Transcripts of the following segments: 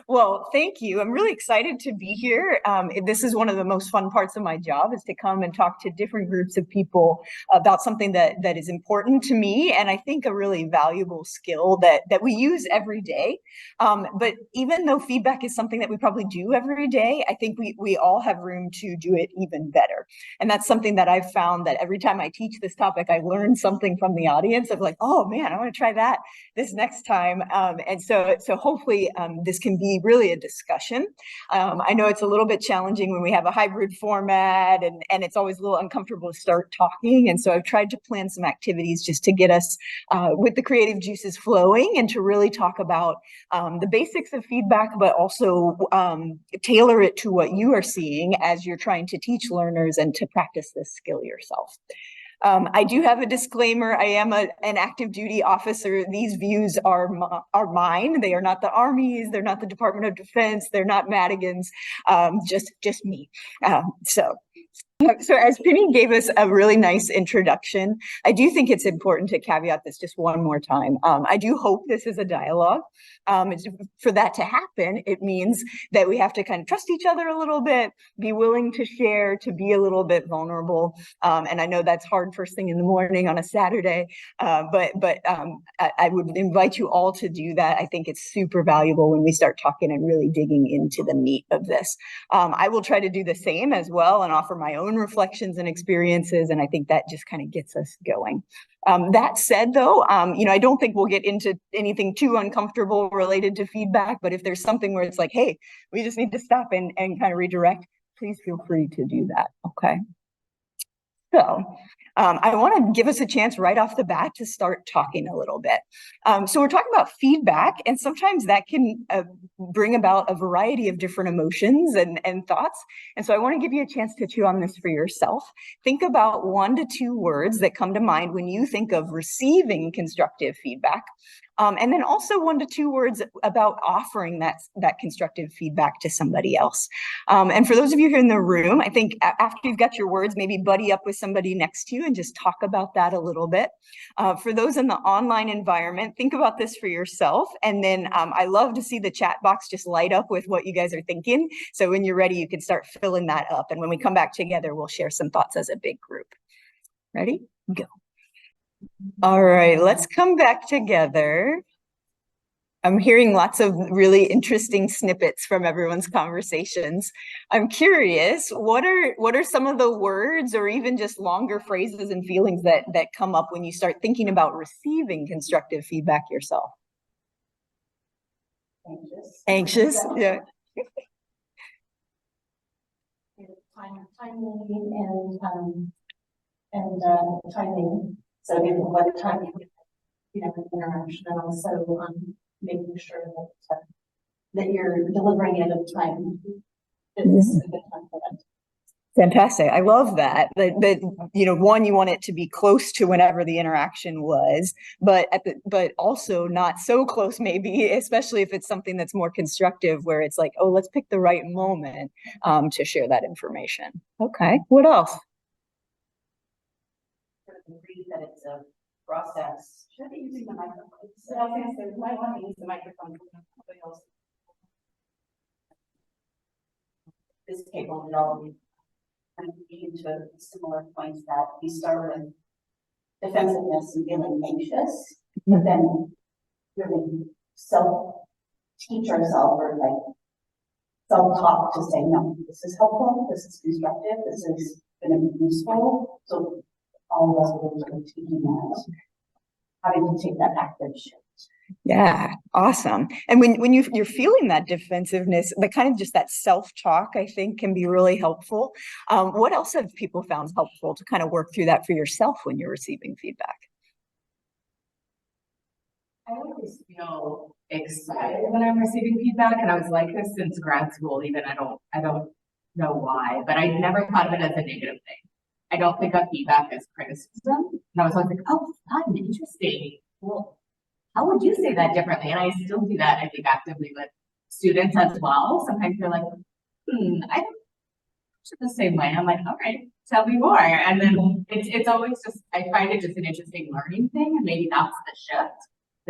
Well, thank you. I'm really excited to be here. This is one of the most fun parts of my job, is to come and talk to different groups of people about something that is important to me, and I think a really valuable skill that we use every day. But even though feedback is something that we probably do every day, I think we all have room to do it even better. And that's something that I've found, that every time I teach this topic, I learn something from the audience of like, oh man, I want to try that this next time. And so hopefully this can be really a discussion. I know it's a little bit challenging when we have a hybrid format, and it's always a little uncomfortable to start talking. And so I've tried to plan some activities just to get us with the creative juices flowing, and to really talk about the basics of feedback, but also tailor it to what you are seeing as you're trying to teach learners and to practice this skill yourself. I do have a disclaimer. I am an active duty officer. These views are mine. They are not the Army's. They're not the Department of Defense. They're not Madigan's. Just me. So as Penny gave us a really nice introduction, I do think it's important to caveat this just one more time. I do hope this is a dialogue. For that to happen, it means that we have to kind of trust each other a little bit, be willing to share, to be a little bit vulnerable. And I know that's hard first thing in the morning on a Saturday, but I would invite you all to do that. I think it's super valuable when we start talking and really digging into the meat of this. I will try to do the same as well and offer my own reflections and experiences, and I think that just kind of gets us going. That said, though, I don't think we'll get into anything too uncomfortable related to feedback, but if there's something where it's like, hey, we just need to stop and kind of redirect, please feel free to do that, okay? So I want to give us a chance right off the bat to start talking a little bit. So we're talking about feedback, and sometimes that can bring about a variety of different emotions and thoughts. And so I want to give you a chance to chew on this for yourself. Think about 1 to 2 words that come to mind when you think of receiving constructive feedback. And then also 1 to 2 words about offering that constructive feedback to somebody else. And for those of you here in the room, I think after you've got your words, maybe buddy up with somebody next to you and just talk about that a little bit. For those in the online environment, think about this for yourself. And then I love to see the chat box just light up with what you guys are thinking. So when you're ready, you can start filling that up. And when we come back together, we'll share some thoughts as a big group. Ready? Go. All right, let's come back together. I'm hearing lots of really interesting snippets from everyone's conversations. I'm curious, what are some of the words or even just longer phrases and feelings that come up when you start thinking about receiving constructive feedback yourself? Anxious, yeah. Timing and timing. So by the time you have an interaction, and also making sure that you're delivering it at a time. This is a good time for that. Fantastic. I love that. One, you want it to be close to whenever the interaction was, but also not so close, maybe, especially if it's something that's more constructive, where it's like, oh, let's pick the right moment to share that information. Okay. What else? Agree that it's a process. Should I be using the microphone? So I was going to say, we might want to use the microphone. This table and all kind of lead to similar points that we start with defensiveness and feeling anxious, but then really self-teach ourselves, or like self-talk to say, no, this is helpful, this is constructive, this is going to be useful. So all of us will be taking that, having to take that active shift. Yeah, awesome. And when you're feeling that defensiveness, the kind of just that self-talk, I think, can be really helpful. What else have people found helpful to kind of work through that for yourself when you're receiving feedback? I always feel excited when I'm receiving feedback, and I was like this since grad school. Even I don't know why, but I never thought of it as a negative thing. I don't think of feedback as criticism. And I was always like, oh, fun, interesting. Well, how would you say that differently? And I still do that, I think, actively with students as well. Sometimes they're like, I don't the same way. I'm like, all right, tell me more. And then it's always just, I find it just an interesting learning thing. And maybe that's the shift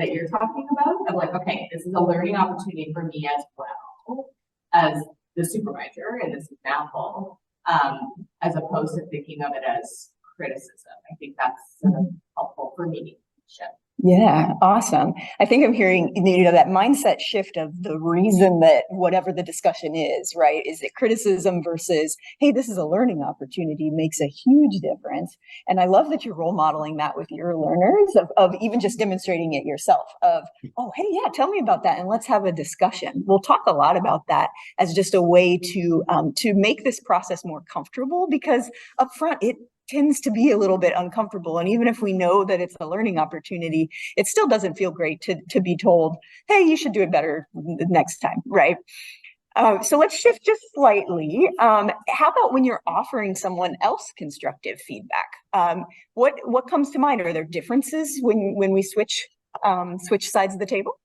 that you're talking about, of like, okay, this is a learning opportunity for me as well as the supervisor in this example, as opposed to thinking of it as criticism. I think that's helpful for me. Yeah, awesome. I think I'm hearing, that mindset shift of the reason that whatever the discussion is, right? Is it criticism versus, hey, this is a learning opportunity, makes a huge difference. And I love that you're role modeling that with your learners of even just demonstrating it yourself of, oh, hey, yeah, tell me about that and let's have a discussion. We'll talk a lot about that as just a way to make this process more comfortable, because upfront it tends to be a little bit uncomfortable. And even if we know that it's a learning opportunity, it still doesn't feel great to be told, hey, you should do it better next time, right? So let's shift just slightly. How about when you're offering someone else constructive feedback? What comes to mind? Are there differences when we switch sides of the table?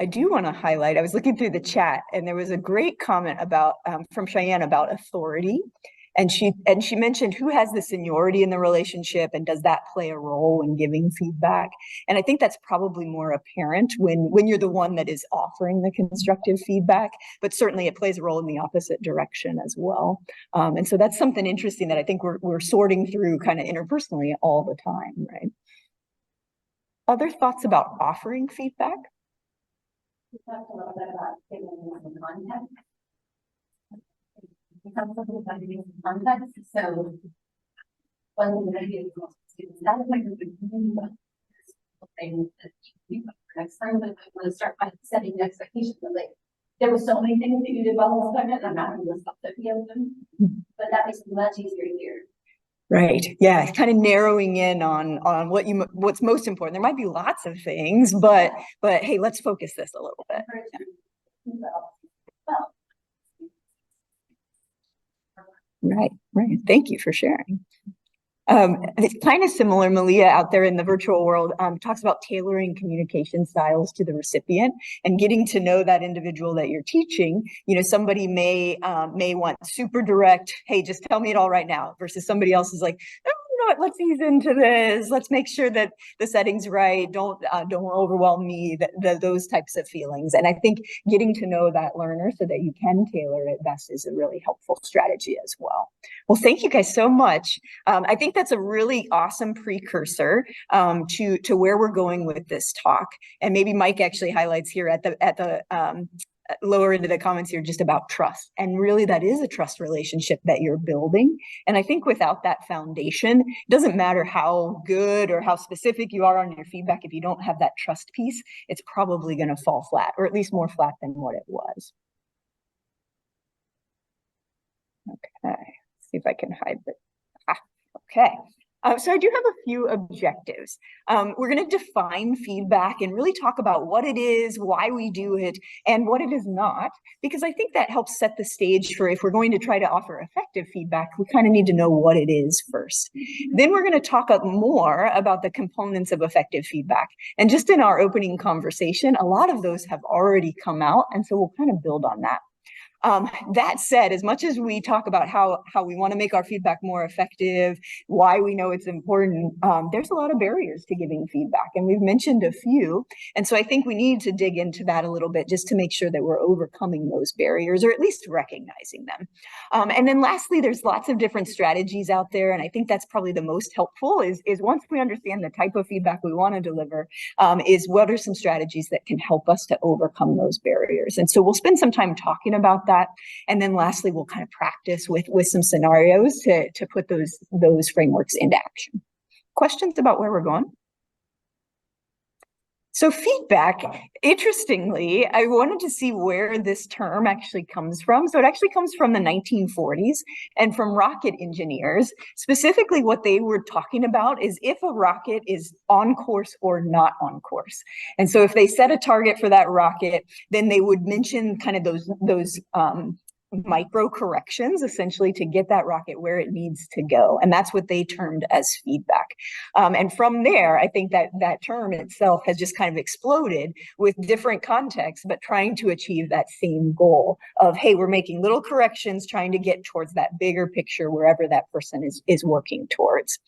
I do want to highlight, I was looking through the chat and there was a great comment about from Cheyenne about authority. And she mentioned who has the seniority in the relationship and does that play a role in giving feedback? And I think that's probably more apparent when you're the one that is offering the constructive feedback, but certainly it plays a role in the opposite direction as well. And so that's something interesting that I think we're sorting through kind of interpersonally all the time, right? Other thoughts about offering feedback? We talked a little bit about giving some context. Context. So one thing that I do with students, that is like a thing that you next time, but I want to start by setting the expectations of like, there were so many things that you did well in this, and I'm not going to list off 50 of them, but that makes it much easier here. Right. Yeah. Kind of narrowing in on what's most important. There might be lots of things, but hey, let's focus this a little bit. Well. Right. Thank you for sharing. It's kind of similar, Malia out there in the virtual world talks about tailoring communication styles to the recipient and getting to know that individual that you're teaching. Somebody may want super direct, hey, just tell me it all right now, versus somebody else is like, oh, let's ease into this. Let's make sure that the setting's right. Don't overwhelm me. Those types of feelings. And I think getting to know that learner so that you can tailor it best is a really helpful strategy as well. Well, thank you guys so much. I think that's a really awesome precursor to where we're going with this talk. And maybe Mike actually highlights here at the lower into the comments here just about trust. And really that is a trust relationship that you're building. And I think without that foundation, it doesn't matter how good or how specific you are on your feedback. If you don't have that trust piece, it's probably going to fall flat, or at least more flat than what it was. Okay, see if I can hide it. Okay. So I do have a few objectives. We're going to define feedback and really talk about what it is, why we do it, and what it is not, because I think that helps set the stage for if we're going to try to offer effective feedback, we kind of need to know what it is first. Then we're going to talk more about the components of effective feedback. And just in our opening conversation, a lot of those have already come out, and so we'll kind of build on that. That said, as much as we talk about how we want to make our feedback more effective, why we know it's important, there's a lot of barriers to giving feedback, and we've mentioned a few. And so I think we need to dig into that a little bit just to make sure that we're overcoming those barriers, or at least recognizing them. And then lastly, there's lots of different strategies out there, and I think that's probably the most helpful is once we understand the type of feedback we want to deliver, is what are some strategies that can help us to overcome those barriers. And so we'll spend some time talking about that. And then lastly, we'll kind of practice with some scenarios to put those frameworks into action. Questions about where we're going? So feedback, interestingly, I wanted to see where this term actually comes from. So it actually comes from the 1940s and from rocket engineers. Specifically, what they were talking about is if a rocket is on course or not on course. And so if they set a target for that rocket, then they would mention kind of those micro corrections essentially to get that rocket where it needs to go. And that's what they termed as feedback. And from there, I think that that term itself has just kind of exploded with different contexts, but trying to achieve that same goal of, hey, we're making little corrections, trying to get towards that bigger picture wherever that person is working towards.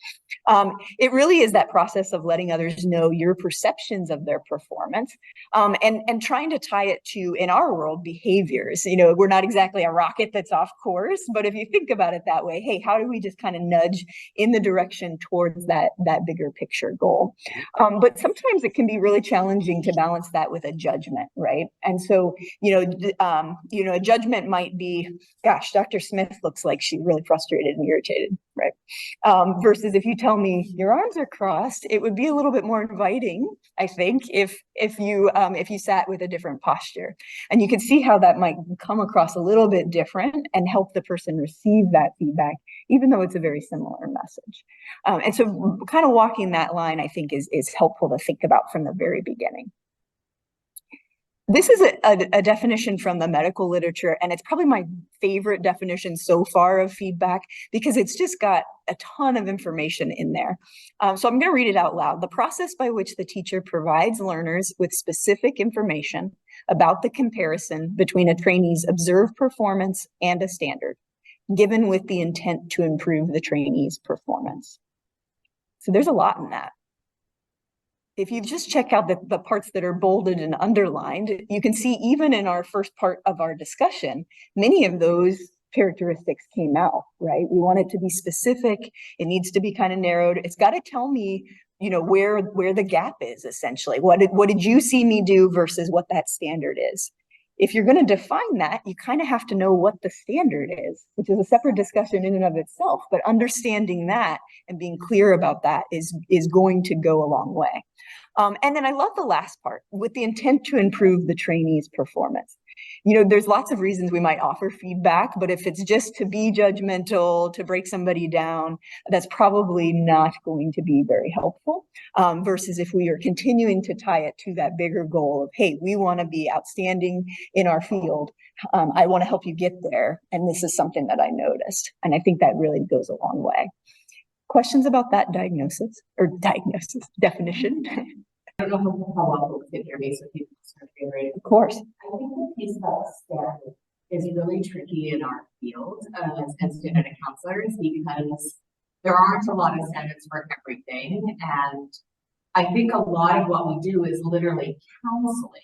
It really is that process of letting others know your perceptions of their performance, and trying to tie it to, in our world, behaviors. We're not exactly a rocket that's off course, but if you think about it that way, hey, how do we just kind of nudge in the direction towards that bigger picture goal? But sometimes it can be really challenging to balance that with a judgment, right? And so, a judgment might be, gosh, Dr. Smith looks like she's really frustrated and irritated, right? Versus if you tell me your arms are crossed, it would be a little bit more inviting, I think, if you sat with a different posture. And you can see how that might come across a little bit different and help the person receive that feedback, even though it's a very similar message. And so kind of walking that line, I think, is helpful to think about from the very beginning. This is a definition from the medical literature, and it's probably my favorite definition so far of feedback because it's just got a ton of information in there. So I'm going to read it out loud. The process by which the teacher provides learners with specific information about the comparison between a trainee's observed performance and a standard, given with the intent to improve the trainee's performance. So there's a lot in that. If you just check out the parts that are bolded and underlined, you can see even in our first part of our discussion, many of those characteristics came out, right? We want it to be specific. It needs to be kind of narrowed. It's got to tell me, where the gap is, essentially. What did you see me do versus what that standard is? If you're going to define that, you kind of have to know what the standard is, which is a separate discussion in and of itself. But understanding that and being clear about that is going to go a long way. And then I love the last part, with the intent to improve the trainee's performance. There's lots of reasons we might offer feedback, but if it's just to be judgmental, to break somebody down, that's probably not going to be very helpful. Versus if we are continuing to tie it to that bigger goal of, hey, we want to be outstanding in our field. I want to help you get there. And this is something that I noticed. And I think that really goes a long way. Questions about that definition? I don't know how well folks get their basic people. Of course. I think the piece about standard is really tricky in our field as student counselors because there aren't a lot of standards for everything. And I think a lot of what we do is literally counseling.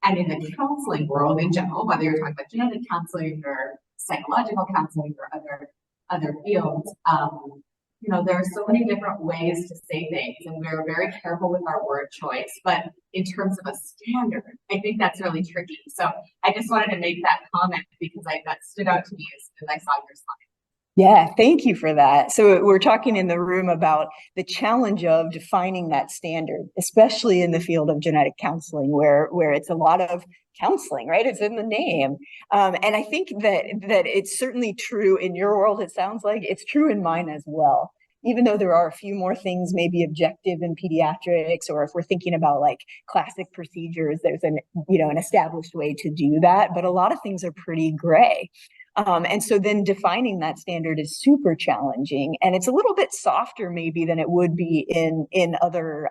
And in the counseling world in general, whether you're talking about genetic counseling or psychological counseling or other fields, there are so many different ways to say things, and we're very careful with our word choice. But in terms of a standard, I think that's really tricky. So I just wanted to make that comment because that stood out to me as I saw your slide. Yeah, thank you for that. So we're talking in the room about the challenge of defining that standard, especially in the field of genetic counseling, where it's a lot of counseling, right? It's in the name. And I think that it's certainly true in your world. It sounds like it's true in mine as well. Even though there are a few more things maybe objective in pediatrics, or if we're thinking about like classic procedures, there's an established way to do that, but a lot of things are pretty gray. And so then defining that standard is super challenging, and it's a little bit softer maybe than it would be in other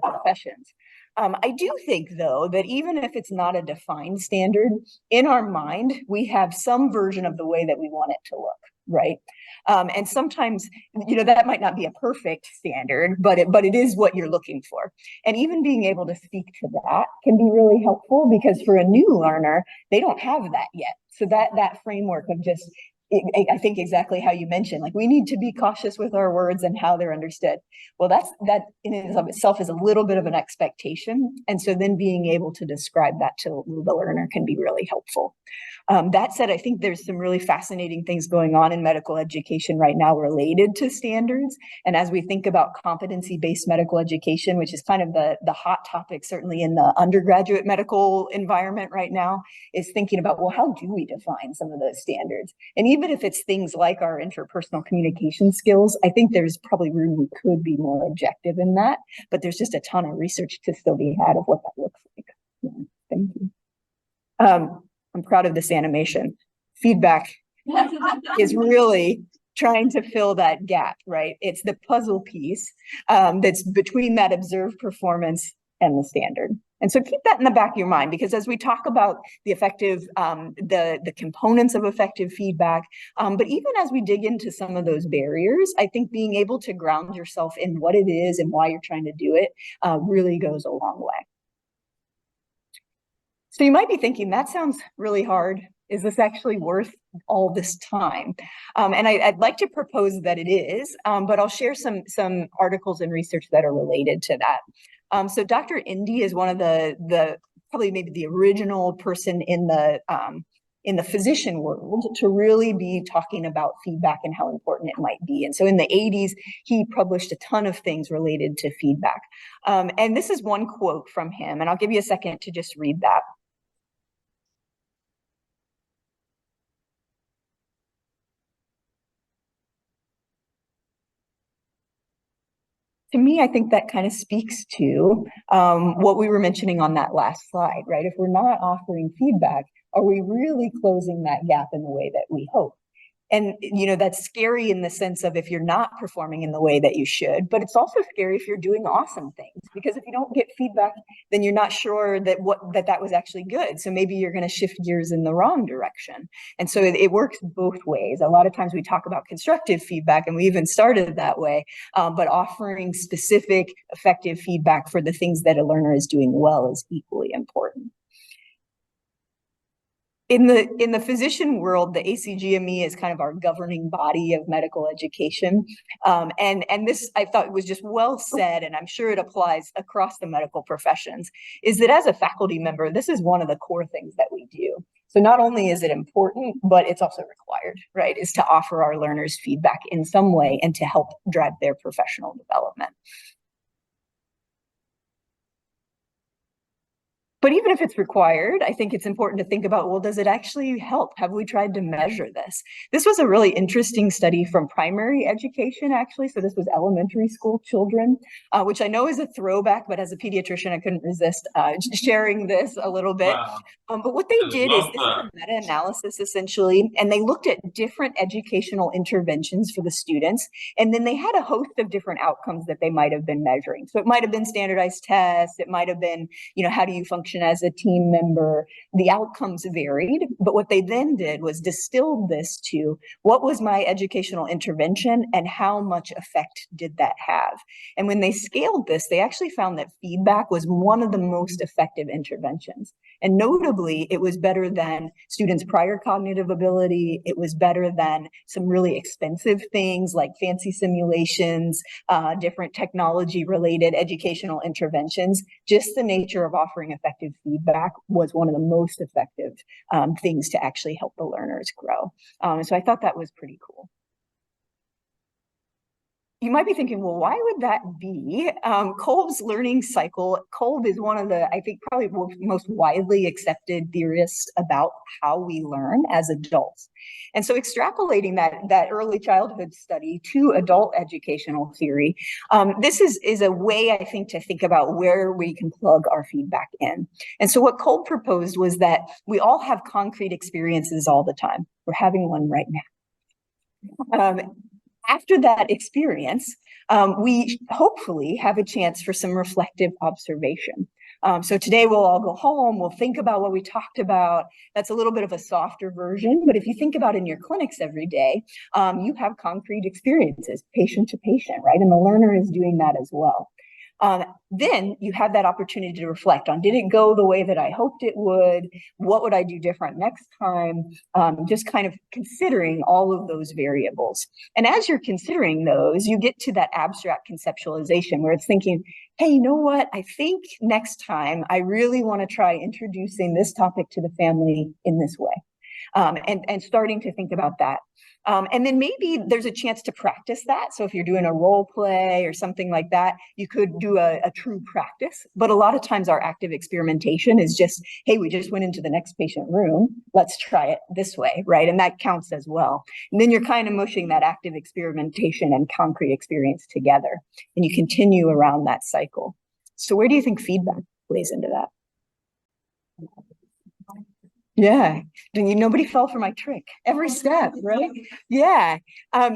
professions. I do think, though, that even if it's not a defined standard, in our mind, we have some version of the way that we want it to look, right? And sometimes, that might not be a perfect standard, but it is what you're looking for. And even being able to speak to that can be really helpful, because for a new learner, they don't have that yet. So that framework of just, I think exactly how you mentioned, like, we need to be cautious with our words and how they're understood. Well, that in and of itself is a little bit of an expectation. And so then being able to describe that to the learner can be really helpful. That said, I think there's some really fascinating things going on in medical education right now related to standards. And as we think about competency-based medical education, which is kind of the hot topic, certainly in the undergraduate medical environment right now, is thinking about, well, how do we define some of those standards? And even if it's things like our interpersonal communication skills, I think there's probably room we could be more objective in that, but there's just a ton of research to still be had of what that looks like. Yeah, thank you. I'm proud of this animation. feedback is really trying to fill that gap, right? It's the puzzle piece that's between that observed performance and the standard. And so keep that in the back of your mind, because as we talk about the effective, the components of effective feedback, but even as we dig into some of those barriers, I think being able to ground yourself in what it is and why you're trying to do it really goes a long way. So you might be thinking, that sounds really hard. Is this actually worth all this time? And I'd like to propose that it is, but I'll share some articles and research that are related to that. So Dr. Indy is one of the probably maybe the original person in the physician world to really be talking about feedback and how important it might be. And so in the 80s, he published a ton of things related to feedback. And this is one quote from him, and I'll give you a second to just read that. To me, I think that kind of speaks to what we were mentioning on that last slide, right? If we're not offering feedback, are we really closing that gap in the way that we hope? And, you know, that's scary in the sense of if you're not performing in the way that you should, but it's also scary if you're doing awesome things, because if you don't get feedback, then you're not sure that that was actually good. So maybe you're going to shift gears in the wrong direction. And so it works both ways. A lot of times we talk about constructive feedback, and we even started that way, but offering specific effective feedback for the things that a learner is doing well is equally important. In the physician world, the ACGME is kind of our governing body of medical education. And this, I thought, was just well said, and I'm sure it applies across the medical professions, is that as a faculty member, this is one of the core things that we do. So not only is it important, but it's also required, right, is to offer our learners feedback in some way and to help drive their professional development. But even if it's required, I think it's important to think about, well, does it actually help? Have we tried to measure this? This was a really interesting study from primary education, actually. So this was elementary school children, which I know is a throwback, but as a pediatrician, I couldn't resist sharing this a little bit. Wow. But what they did is this is a meta-analysis, essentially, and they looked at different educational interventions for the students. And then they had a host of different outcomes that they might have been measuring. So it might have been standardized tests. It might have been, you know, how do you function as a team member? The outcomes varied, but what they then did was distilled this to what was my educational intervention and how much effect did that have? And when they scaled this, they actually found that feedback was one of the most effective interventions. And notably, it was better than students' prior cognitive ability. It was better than some really expensive things like fancy simulations, different technology-related educational interventions. Just the nature of offering effective feedback was one of the most effective things to actually help the learners grow. So I thought that was pretty cool. You might be thinking, well, why would that be? Kolb's learning cycle. Kolb is one of the, I think, probably most widely accepted theorists about how we learn as adults. And so extrapolating that early childhood study to adult educational theory, this is a way, I think, to think about where we can plug our feedback in. And so what Kolb proposed was that we all have concrete experiences all the time. We're having one right now. After that experience, we hopefully have a chance for some reflective observation. So today we'll all go home, we'll think about what we talked about. That's a little bit of a softer version, but if you think about in your clinics every day, you have concrete experiences, patient to patient, right? And the learner is doing that as well. Then you have that opportunity to reflect on, did it go the way that I hoped it would? What would I do different next time? Just kind of considering all of those variables. And as you're considering those, you get to that abstract conceptualization where it's thinking, hey, you know what? I think next time I really want to try introducing this topic to the family in this way. And starting to think about that. And then maybe there's a chance to practice that. So if you're doing a role play or something like that, you could do a true practice. But a lot of times our active experimentation is just, hey, we just went into the next patient room. Let's try it this way, right? And that counts as well. And then you're kind of mushing that active experimentation and concrete experience together. And you continue around that cycle. So where do you think feedback plays into that? Yeah, nobody fell for my trick every step, right? Yeah. I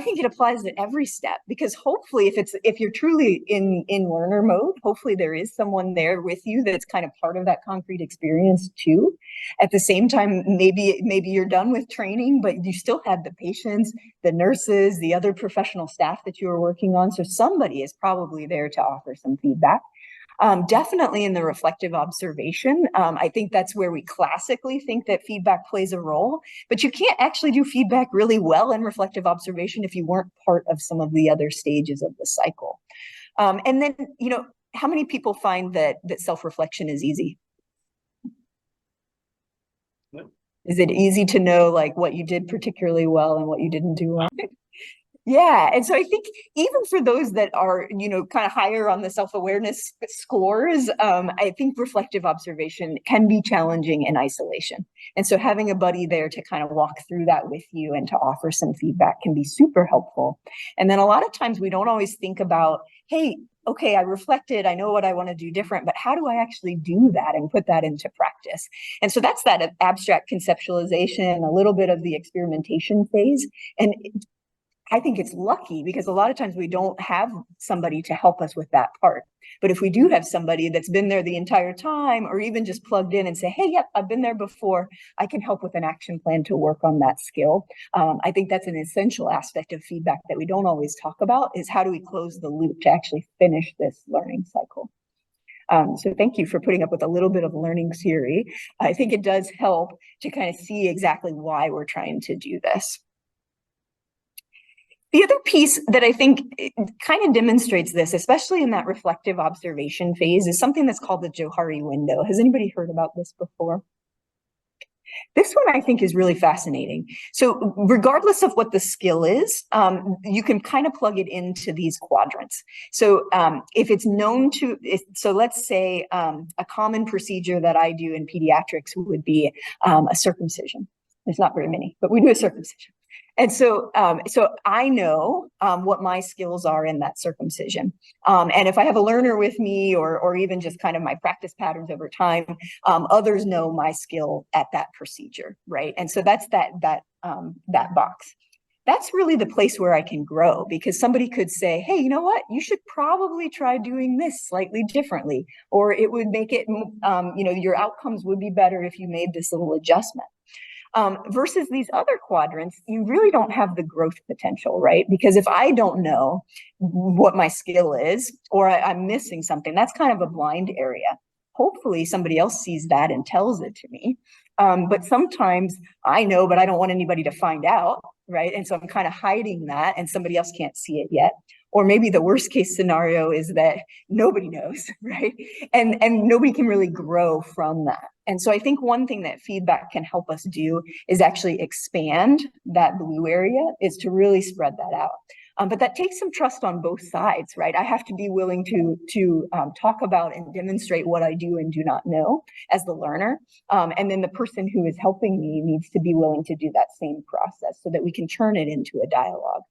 think it applies at every step, because hopefully if you're truly in learner mode, hopefully there is someone there with you that's kind of part of that concrete experience too. At the same time, maybe you're done with training, but you still had the patients, the nurses, the other professional staff that you were working on. So somebody is probably there to offer some feedback. Definitely in the reflective observation. I think that's where we classically think that feedback plays a role, but you can't actually do feedback really well in reflective observation if you weren't part of some of the other stages of the cycle. And then, how many people find that self-reflection is easy? Is it easy to know like what you did particularly well and what you didn't do well? Yeah. And so I think even for those that are, kind of higher on the self-awareness scores, I think reflective observation can be challenging in isolation. And so having a buddy there to kind of walk through that with you and to offer some feedback can be super helpful. And then a lot of times we don't always think about, hey, okay, I reflected, I know what I want to do different, but how do I actually do that and put that into practice? And so that's that abstract conceptualization, a little bit of the experimentation phase. And I think it's lucky because a lot of times we don't have somebody to help us with that part. But if we do have somebody that's been there the entire time, or even just plugged in and say, hey, yep, I've been there before, I can help with an action plan to work on that skill. I think that's an essential aspect of feedback that we don't always talk about, is how do we close the loop to actually finish this learning cycle? So thank you for putting up with a little bit of learning theory. I think it does help to kind of see exactly why we're trying to do this. The other piece that I think kind of demonstrates this, especially in that reflective observation phase, is something that's called the Johari window. Has anybody heard about this before? This one I think is really fascinating. So regardless of what the skill is, you can kind of plug it into these quadrants. So if it's known to, so let's say a common procedure that I do in pediatrics would be a circumcision. There's not very many, but we do a circumcision. And so I know what my skills are in that circumcision. And if I have a learner with me, or even just kind of my practice patterns over time, others know my skill at that procedure, right? And so that's that box. That's really the place where I can grow, because somebody could say, hey, you know what? You should probably try doing this slightly differently, or it would make it, your outcomes would be better if you made this little adjustment. Versus these other quadrants, you really don't have the growth potential, right? Because if I don't know what my skill is, or I'm missing something, that's kind of a blind area. Hopefully somebody else sees that and tells it to me. But sometimes I know, but I don't want anybody to find out, right? And so I'm kind of hiding that and somebody else can't see it yet. Or maybe the worst case scenario is that nobody knows, right? And nobody can really grow from that. And so I think one thing that feedback can help us do is actually expand that blue area, is to really spread that out. But that takes some trust on both sides, right? I have to be willing to talk about and demonstrate what I do and do not know as the learner. And then the person who is helping me needs to be willing to do that same process so that we can turn it into a dialogue.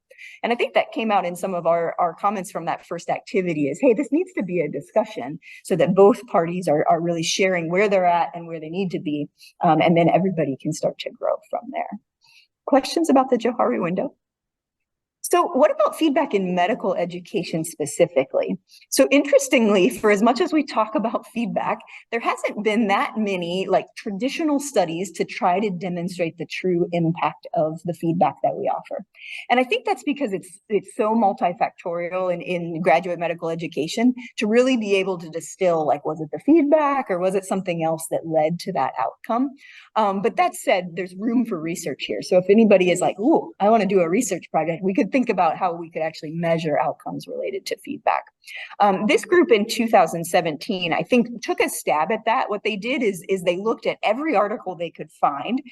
And I think that came out in some of our comments from that first activity is, hey, this needs to be a discussion so that both parties are really sharing where they're at and where they need to be. And then everybody can start to grow from there. Questions about the Johari window? So what about feedback in medical education specifically? So interestingly, for as much as we talk about feedback, there hasn't been that many like traditional studies to try to demonstrate the true impact of the feedback that we offer. And I think that's because it's so multifactorial in graduate medical education to really be able to distill, like, was it the feedback or was it something else that led to that outcome? But that said, there's room for research here. So if anybody is like, ooh, I want to do a research project, we could think about how we could actually measure outcomes related to feedback. This group in 2017, I think, took a stab at that. What they did is they looked at every article they could find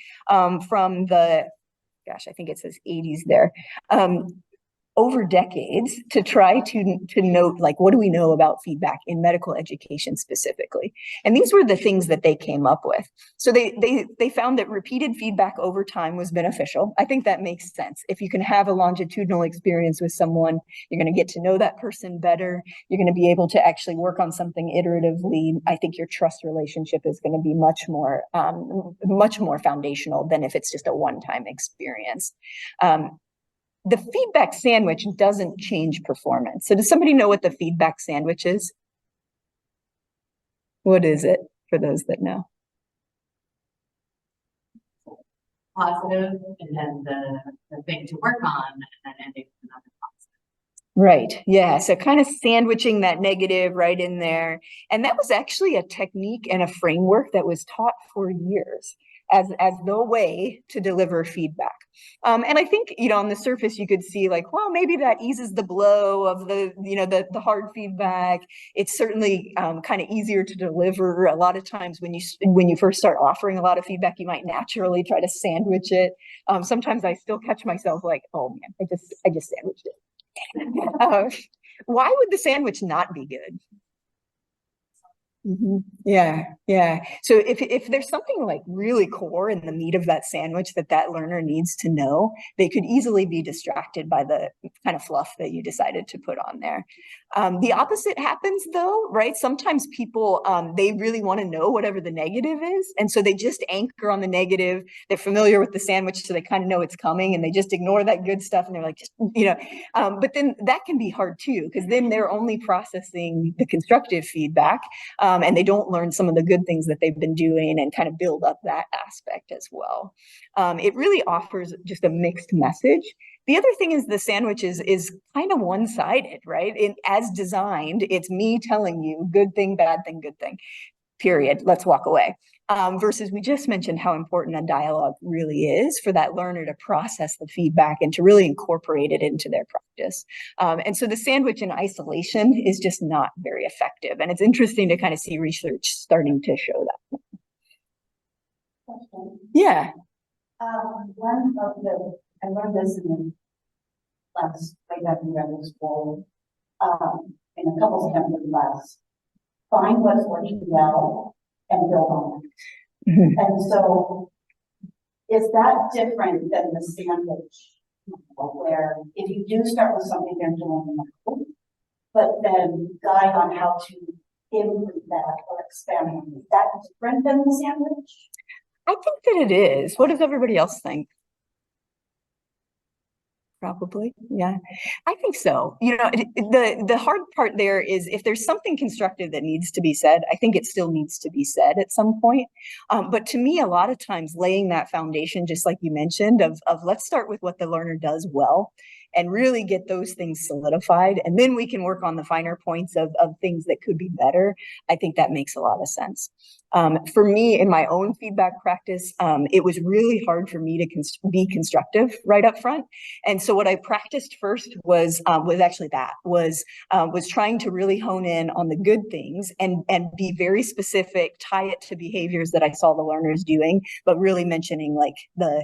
from the, gosh, I think it says 80s there. over decades to try to note, like, what do we know about feedback in medical education specifically? And these were the things that they came up with. So they found that repeated feedback over time was beneficial. I think that makes sense. If you can have a longitudinal experience with someone, you're going to get to know that person better. You're going to be able to actually work on something iteratively. I think your trust relationship is going to be much more foundational than if it's just a one-time experience. The feedback sandwich doesn't change performance. So does somebody know what the feedback sandwich is? What is it for those that know? Positive, and then the thing to work on, and then ending with another positive. Right. Yeah. So kind of sandwiching that negative right in there. And that was actually a technique and a framework that was taught for years as the way to deliver feedback. And I think, on the surface, you could see like, well, maybe that eases the blow of the hard feedback. It's certainly kind of easier to deliver. A lot of times when you first start offering a lot of feedback, you might naturally try to sandwich it. Sometimes I still catch myself like, oh man, I just sandwiched it. Why would the sandwich not be good? Yeah. So if there's something like really core in the meat of that sandwich that learner needs to know, they could easily be distracted by the kind of fluff that you decided to put on there. The opposite happens though, right? Sometimes people, they really want to know whatever the negative is. And so they just anchor on the negative. They're familiar with the sandwich, so they kind of know it's coming, and they just ignore that good stuff. And they're like, but then that can be hard too, because then they're only processing the constructive feedback. And they don't learn some of the good things that they've been doing and kind of build up that aspect as well. It really offers just a mixed message. The other thing is the sandwich is kind of one-sided, right? As designed, it's me telling you good thing, bad thing, good thing, period. Let's walk away. Versus we just mentioned how important a dialogue really is for that learner to process the feedback and to really incorporate it into their practice. And so the sandwich in isolation is just not very effective. And it's interesting to kind of see research starting to show that. Question. Yeah. I learned this in the class way back in graduate school, in a couple semester class. Find what's working well and build on it. Mm-hmm. And so, is that different than the sandwich, where if you do start with something you're doing now, but then guide on how to improve that or expand on it, is that different than the sandwich? I think that it is. What does everybody else think? Probably. Yeah, I think so. The hard part there is if there's something constructive that needs to be said, I think it still needs to be said at some point. But to me, a lot of times laying that foundation, just like you mentioned, of let's start with what the learner does well and really get those things solidified. And then we can work on the finer points of things that could be better. I think that makes a lot of sense. For me, in my own feedback practice, it was really hard for me to be constructive right up front. And so what I practiced first was trying to really hone in on the good things and be very specific, tie it to behaviors that I saw the learners doing, but really mentioning like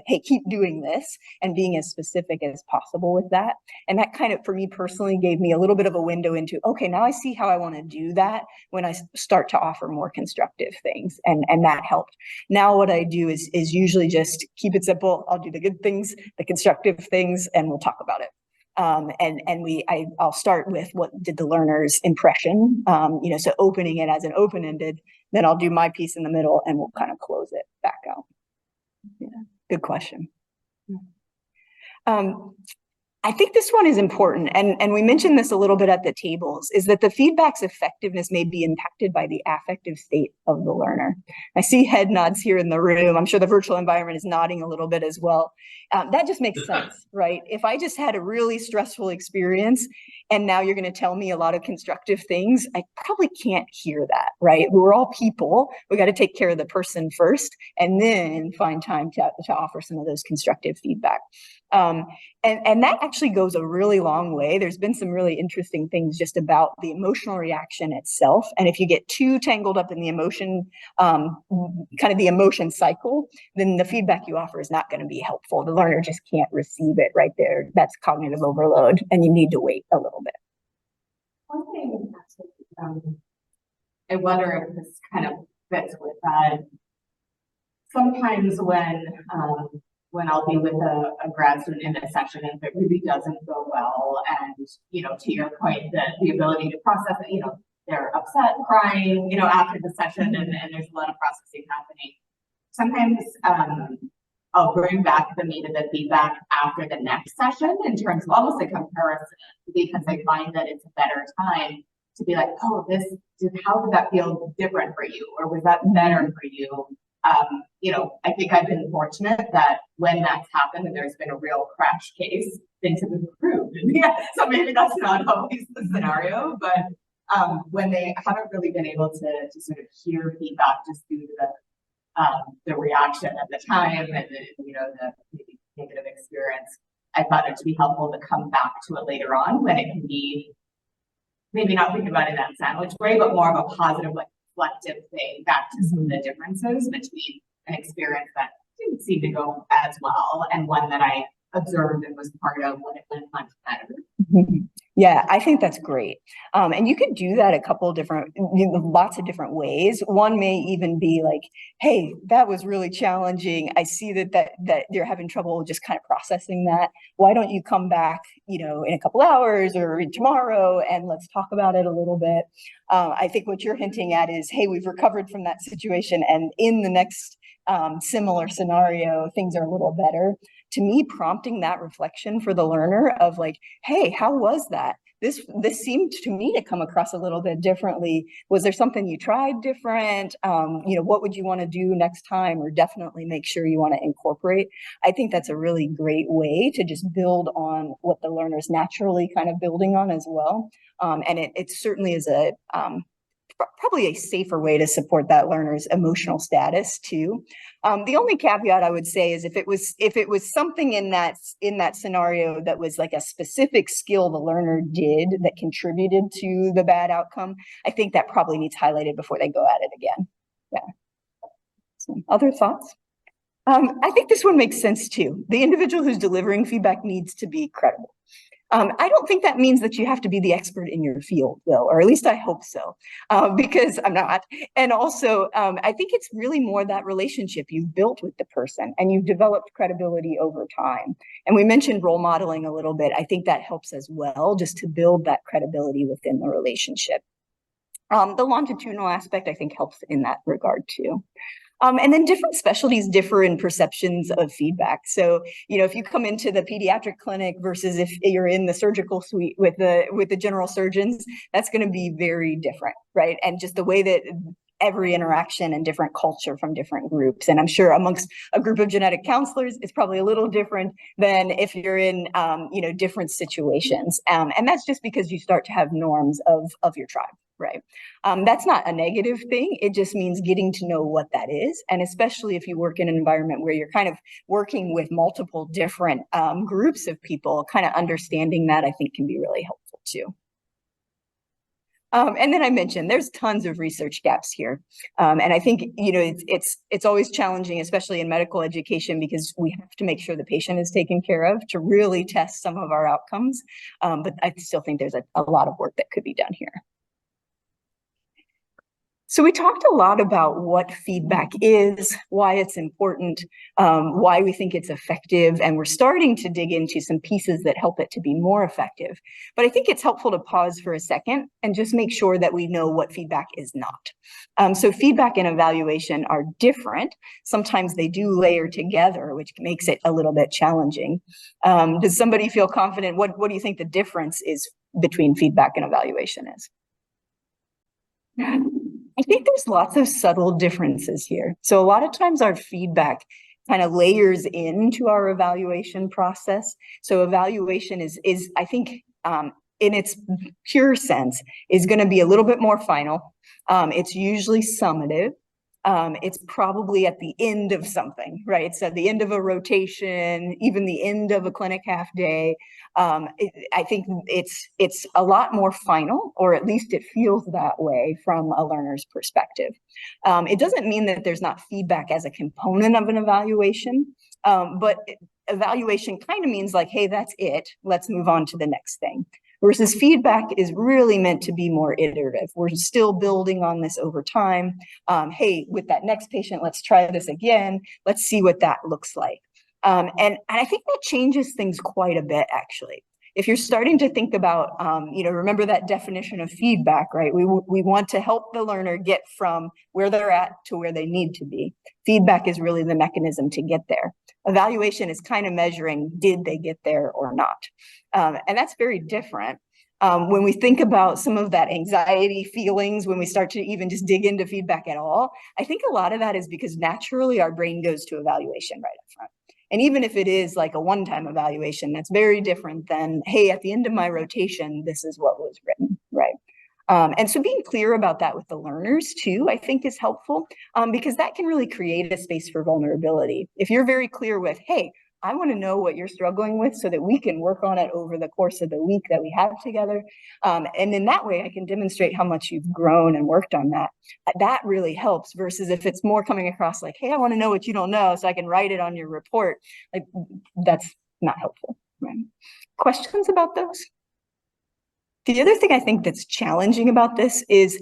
hey, keep doing this, and being as specific as possible with that. And that kind of, for me personally, gave me a little bit of a window into, okay, now I see how I want to do that when I start to offer more constructive things. And that helped. Now what I do is usually just keep it simple. I'll do the good things, the constructive things, and we'll talk about it. I'll start with what did the learner's impression, so opening it as an open-ended, then I'll do my piece in the middle and we'll kind of close it back out. Yeah, good question. I think this one is important, and we mentioned this a little bit at the tables, is that the feedback's effectiveness may be impacted by the affective state of the learner. I see head nods here in the room. I'm sure the virtual environment is nodding a little bit as well. That just makes sense, right? If I just had a really stressful experience and now you're going to tell me a lot of constructive things, I probably can't hear that, right? We're all people. We got to take care of the person first, and then find time to offer some of those constructive feedback. And that actually goes a really long way. There's been some really interesting things just about the emotional reaction itself. And if you get too tangled up in the emotion, kind of the emotion cycle, then the feedback you offer is not going to be helpful. The learner just can't receive it right there. That's cognitive overload, and you need to wait a little bit. One thing, I wonder if this kind of fits with that. Sometimes when I'll be with a grad student in a session, and if it really doesn't go well, and, you know, to your point, the ability to process it, you know, they're upset, crying, you know, after the session, and there's a lot of processing happening. Sometimes I'll bring back the meat of the feedback after the next session in terms of almost a comparison, because I find that it's a better time to be like, oh, how did that feel different for you? Or was that better for you? You know, I think I've been fortunate that when that's happened and there's been a real crash case, things have improved. Yeah, so maybe that's not always the scenario, but when they haven't really been able to sort of hear feedback just due to the reaction at the time and the maybe negative experience, I found it to be helpful to come back to it later on when it can be maybe not think about it in that sandwich way, but more of a positive, like, reflective thing back to some of the differences between an experience that didn't seem to go as well and one that I observed and was part of when it went much better. Yeah, I think that's great. And you could do that a couple of different, lots of different ways. One may even be like, hey, that was really challenging. I see that you're having trouble just kind of processing that. Why don't you come back, in a couple hours or tomorrow, and let's talk about it a little bit. I think what you're hinting at is, hey, we've recovered from that situation, and in the next similar scenario, things are a little better. To me, prompting that reflection for the learner of like, hey, how was that? This seemed to me to come across a little bit differently. Was there something you tried different? What would you want to do next time? Or definitely make sure you want to incorporate. I think that's a really great way to just build on what the learner's naturally kind of building on as well. And it certainly is probably a safer way to support that learner's emotional status too. The only caveat I would say is if it was something in that scenario that was like a specific skill the learner did that contributed to the bad outcome, I think that probably needs highlighted before they go at it again. Yeah. Some other thoughts? I think this one makes sense too. The individual who's delivering feedback needs to be credible. I don't think that means that you have to be the expert in your field, though, or at least I hope so, because I'm not. And also, I think it's really more that relationship you've built with the person and you've developed credibility over time. And we mentioned role modeling a little bit. I think that helps as well, just to build that credibility within the relationship. The longitudinal aspect, I think, helps in that regard, too. And then different specialties differ in perceptions of feedback. So, if you come into the pediatric clinic versus if you're in the surgical suite with the general surgeons, that's going to be very different, right? And just the way that every interaction and different culture from different groups. And I'm sure amongst a group of genetic counselors, it's probably a little different than if you're in, different situations. And that's just because you start to have norms of your tribe. Right. That's not a negative thing. It just means getting to know what that is. And especially if you work in an environment where you're kind of working with multiple different groups of people, kind of understanding that, I think, can be really helpful too. And then I mentioned there's tons of research gaps here. And I think, it's always challenging, especially in medical education, because we have to make sure the patient is taken care of to really test some of our outcomes. But I still think there's a lot of work that could be done here. So we talked a lot about what feedback is, why it's important, why we think it's effective, and we're starting to dig into some pieces that help it to be more effective. But I think it's helpful to pause for a second and just make sure that we know what feedback is not. So feedback and evaluation are different. Sometimes they do layer together, which makes it a little bit challenging. Does somebody feel confident? What do you think the difference is between feedback and evaluation is? I think there's lots of subtle differences here. So a lot of times our feedback kind of layers into our evaluation process. So evaluation is I think, in its pure sense is going to be a little bit more final. It's usually summative. It's probably at the end of something, right? So the end of a rotation, even the end of a clinic half day. I think it's a lot more final, or at least it feels that way from a learner's perspective. It doesn't mean that there's not feedback as a component of an evaluation, but evaluation kind of means like, hey, that's it. Let's move on to the next thing. Versus feedback is really meant to be more iterative. We're still building on this over time. Hey, with that next patient, let's try this again. Let's see what that looks like. And I think that changes things quite a bit, actually. If you're starting to think about, remember that definition of feedback, right? We want to help the learner get from where they're at to where they need to be. Feedback is really the mechanism to get there. Evaluation is kind of measuring, did they get there or not? And that's very different. When we think about some of that anxiety feelings, when we start to even just dig into feedback at all, I think a lot of that is because naturally our brain goes to evaluation right up front. And even if it is like a one-time evaluation, that's very different than, hey, at the end of my rotation, this is what was written, right? And so being clear about that with the learners too, I think is helpful, because that can really create a space for vulnerability. If you're very clear with, hey, I want to know what you're struggling with so that we can work on it over the course of the week that we have together. And in that way, I can demonstrate how much you've grown and worked on that. That really helps versus if it's more coming across like, hey, I want to know what you don't know so I can write it on your report. Like, that's not helpful, right? Questions about those? The other thing I think that's challenging about this is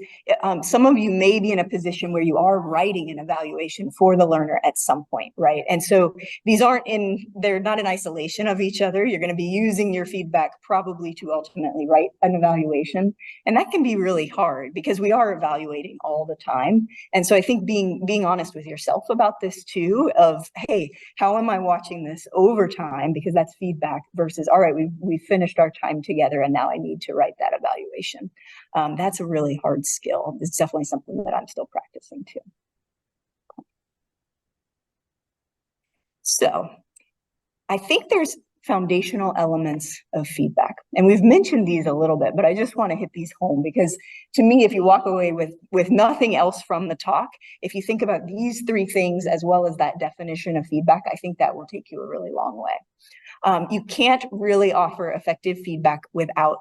some of you may be in a position where you are writing an evaluation for the learner at some point, right? And so these they're not in isolation of each other. You're going to be using your feedback probably to ultimately write an evaluation. And that can be really hard because we are evaluating all the time. And so I think being honest with yourself about this too, of, hey, how am I watching this over time? Because that's feedback versus, all right, we've finished our time together and now I need to write that evaluation. That's a really hard skill. It's definitely something that I'm still practicing too. So I think there's foundational elements of feedback. And we've mentioned these a little bit, but I just want to hit these home because to me, if you walk away with nothing else from the talk, if you think about these three things as well as that definition of feedback, I think that will take you a really long way. You can't really offer effective feedback without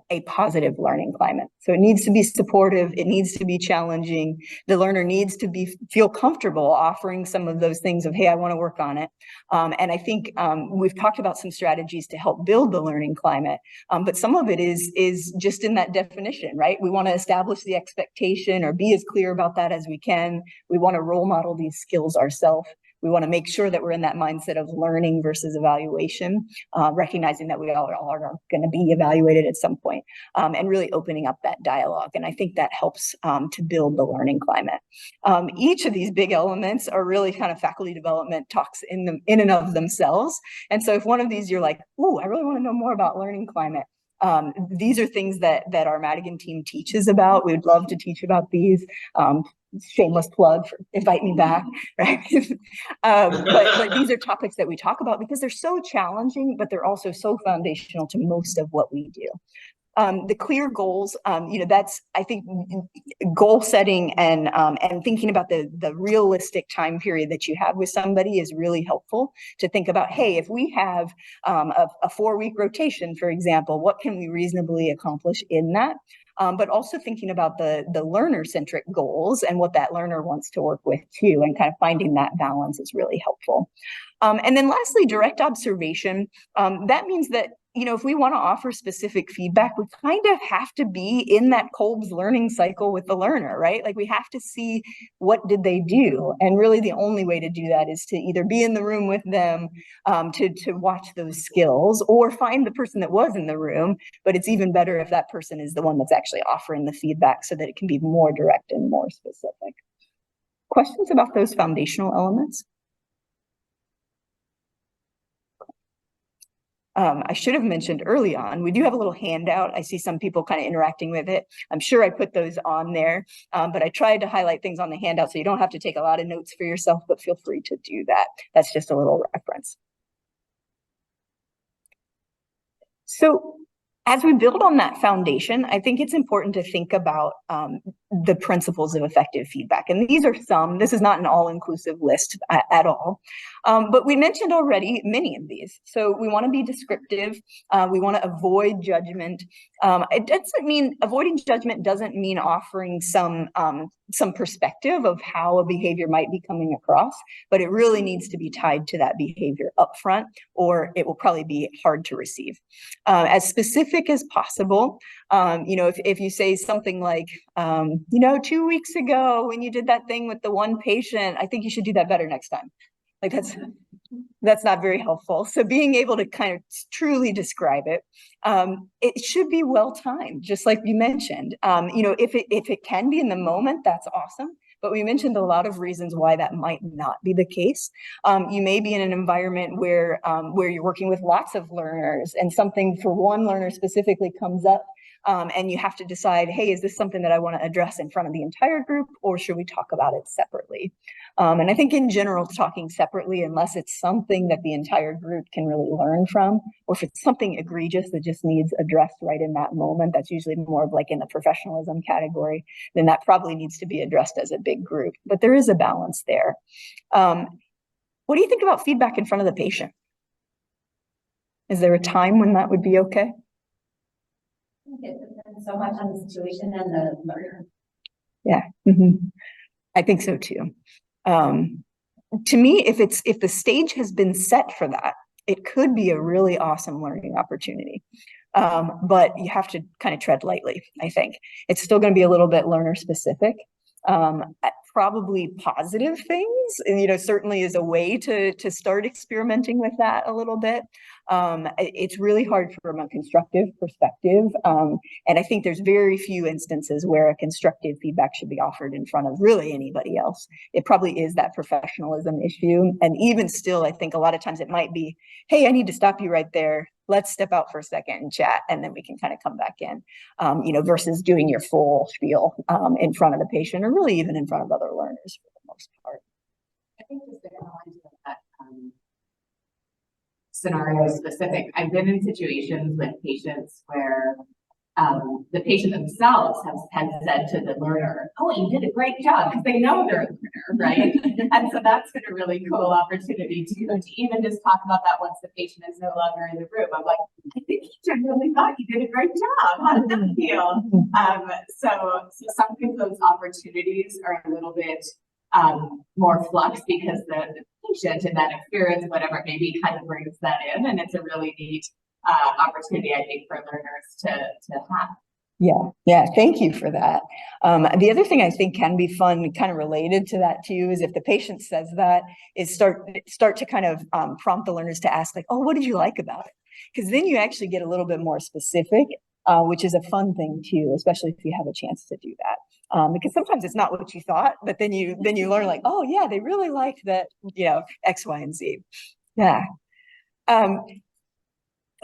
a positive learning climate. So it needs to be supportive. It needs to be challenging. The learner needs to feel comfortable offering some of those things of, hey, I want to work on it. And I think we've talked about some strategies to help build the learning climate, but some of it is just in that definition, right? We want to establish the expectation or be as clear about that as we can. We want to role model these skills ourselves. We want to make sure that we're in that mindset of learning versus evaluation, recognizing that we all are going to be evaluated at some point, and really opening up that dialogue. And I think that helps to build the learning climate. Each of these big elements are really kind of faculty development talks in and of themselves. And so if one of these you're like, ooh, I really want to know more about learning climate, these are things that our Madigan team teaches about. We would love to teach about these. Shameless plug for invite me back, right? But these are topics that we talk about because they're so challenging, but they're also so foundational to most of what we do. The clear goals, that's, I think, goal setting and thinking about the realistic time period that you have with somebody is really helpful to think about, hey, if we have a 4-week rotation, for example, what can we reasonably accomplish in that? But also thinking about the learner-centric goals and what that learner wants to work with too, and kind of finding that balance is really helpful. And then lastly, direct observation. That means that, if we want to offer specific feedback, we kind of have to be in that Kolb's learning cycle with the learner, right? Like we have to see what did they do. And really the only way to do that is to either be in the room with them, to watch those skills, or find the person that was in the room. But it's even better if that person is the one that's actually offering the feedback so that it can be more direct and more specific. Questions about those foundational elements? I should have mentioned early on, we do have a little handout. I see some people kind of interacting with it. I'm sure I put those on there, but I tried to highlight things on the handout so you don't have to take a lot of notes for yourself, but feel free to do that. That's just a little reference. So As we build on that foundation, I think it's important to think about the principles of effective feedback. And these are some, this is not an all-inclusive list at all, but we mentioned already many of these. So we want to be descriptive. We want to avoid judgment. It doesn't mean, avoiding judgment doesn't mean offering some perspective of how a behavior might be coming across, but it really needs to be tied to that behavior upfront, or it will probably be hard to receive. As specific as possible. If you say something like, 2 weeks ago when you did that thing with the one patient, I think you should do that better next time. Like that's not very helpful. So being able to kind of truly describe it, it should be well timed, just like you mentioned. If it can be in the moment, that's awesome. But we mentioned a lot of reasons why that might not be the case. You may be in an environment where you're working with lots of learners and something for one learner specifically comes up, and you have to decide, hey, is this something that I want to address in front of the entire group, or should we talk about it separately? And I think in general, talking separately, unless it's something that the entire group can really learn from, or if it's something egregious that just needs addressed right in that moment, that's usually more of like in the professionalism category, then that probably needs to be addressed as a big group. But there is a balance there. What do you think about feedback in front of the patient? Is there a time when that would be okay? It depends so much on the situation and the learner. Yeah, I think so too. To me, if the stage has been set for that, it could be a really awesome learning opportunity. But you have to kind of tread lightly, I think. It's still going to be a little bit learner specific. Probably positive things, and certainly is a way to start experimenting with that a little bit. It's really hard from a constructive perspective, and I think there's very few instances where a constructive feedback should be offered in front of really anybody else. It probably is that professionalism issue, and even still, I think a lot of times it might be, hey, I need to stop you right there. Let's step out for a second and chat, and then we can kind of come back in, versus doing your full spiel in front of the patient, or really even in front of other learners for the most part. I think just to add to that scenario specific, I've been in situations with patients where the patient themselves has said to the learner, "Oh, you did a great job," because they know they're a learner, right? And so that's been a really cool opportunity to even just talk about that once the patient is no longer in the room. I'm like, I think he genuinely thought you did a great job. How did that feel? So sometimes those opportunities are a little bit more flux because the patient and that experience, whatever it may be, kind of brings that in, and it's a really neat opportunity, I think, for learners to have. Yeah, thank you for that. The other thing I think can be fun, kind of related to that too, is if the patient says that, is start to kind of prompt the learners to ask, like, oh, what did you like about it? Because then you actually get a little bit more specific, which is a fun thing too, especially if you have a chance to do that. Because sometimes it's not what you thought, but then you learn, like, oh yeah, they really liked that, X, Y, and Z. Yeah.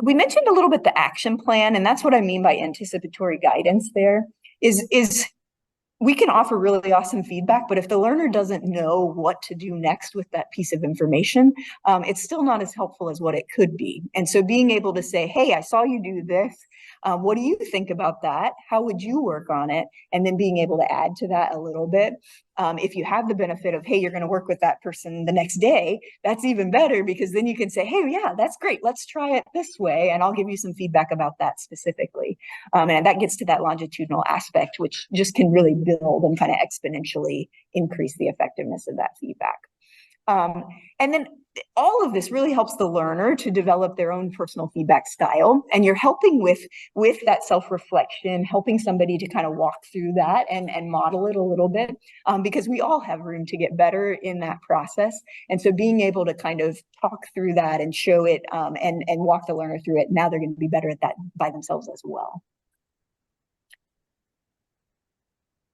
We mentioned a little bit the action plan, and that's what I mean by anticipatory guidance there, is we can offer really awesome feedback, but if the learner doesn't know what to do next with that piece of information, it's still not as helpful as what it could be. And so being able to say, hey, I saw you do this. What do you think about that? How would you work on it? And then being able to add to that a little bit. If you have the benefit of, hey, you're going to work with that person the next day, that's even better, because then you can say, hey, yeah, that's great. Let's try it this way. And I'll give you some feedback about that specifically. And that gets to that longitudinal aspect, which just can really build and kind of exponentially increase the effectiveness of that feedback. And then all of this really helps the learner to develop their own personal feedback style. And you're helping with that self-reflection, helping somebody to kind of walk through that and model it a little bit, because we all have room to get better in that process. And so being able to kind of talk through that and show it and walk the learner through it, now they're going to be better at that by themselves as well.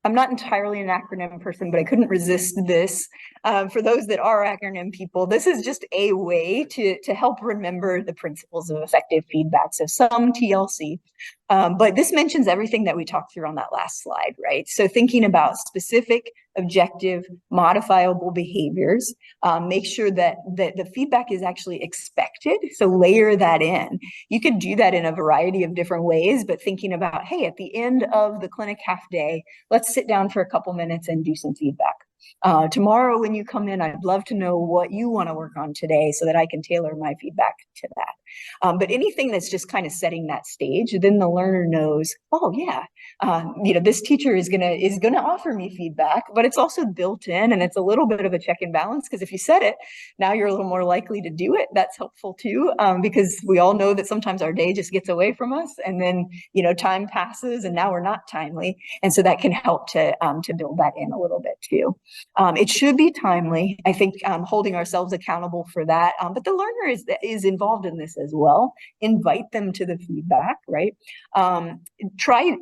I'm not entirely an acronym person, but I couldn't resist this. For those that are acronym people, this is just a way to help remember the principles of effective feedback. So some TLC, but this mentions everything that we talked through on that last slide, right? So thinking about specific, objective, modifiable behaviors. Make sure that the feedback is actually expected. So layer that in. You could do that in a variety of different ways, but thinking about, hey, at the end of the clinic half day, let's sit down for a couple minutes and do some feedback. Tomorrow when you come in, I'd love to know what you want to work on today so that I can tailor my feedback to that. But anything that's just kind of setting that stage, then the learner knows, oh yeah, this teacher is gonna offer me feedback, but it's also built in, and it's a little bit of a check and balance, because if you set it, now you're a little more likely to do it. That's helpful too, because we all know that sometimes our day just gets away from us, and then time passes and now we're not timely, and so that can help to build that in a little bit too. It should be timely. I think holding ourselves accountable for that, but the learner is involved in this as well. Invite them to the feedback, right? Try,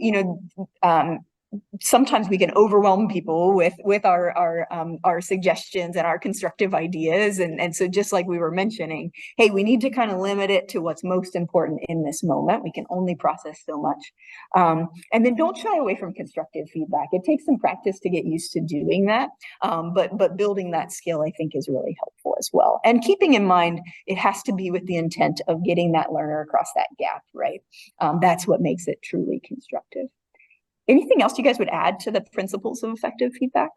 sometimes we can overwhelm people with our suggestions and our constructive ideas. And so just like we were mentioning, hey, we need to kind of limit it to what's most important in this moment. We can only process so much. And then don't shy away from constructive feedback. It takes some practice to get used to doing that. But building that skill, I think, is really helpful as well. And keeping in mind, it has to be with the intent of getting that learner across that gap, right? That's what makes it truly constructive. Anything else you guys would add to the principles of effective feedback?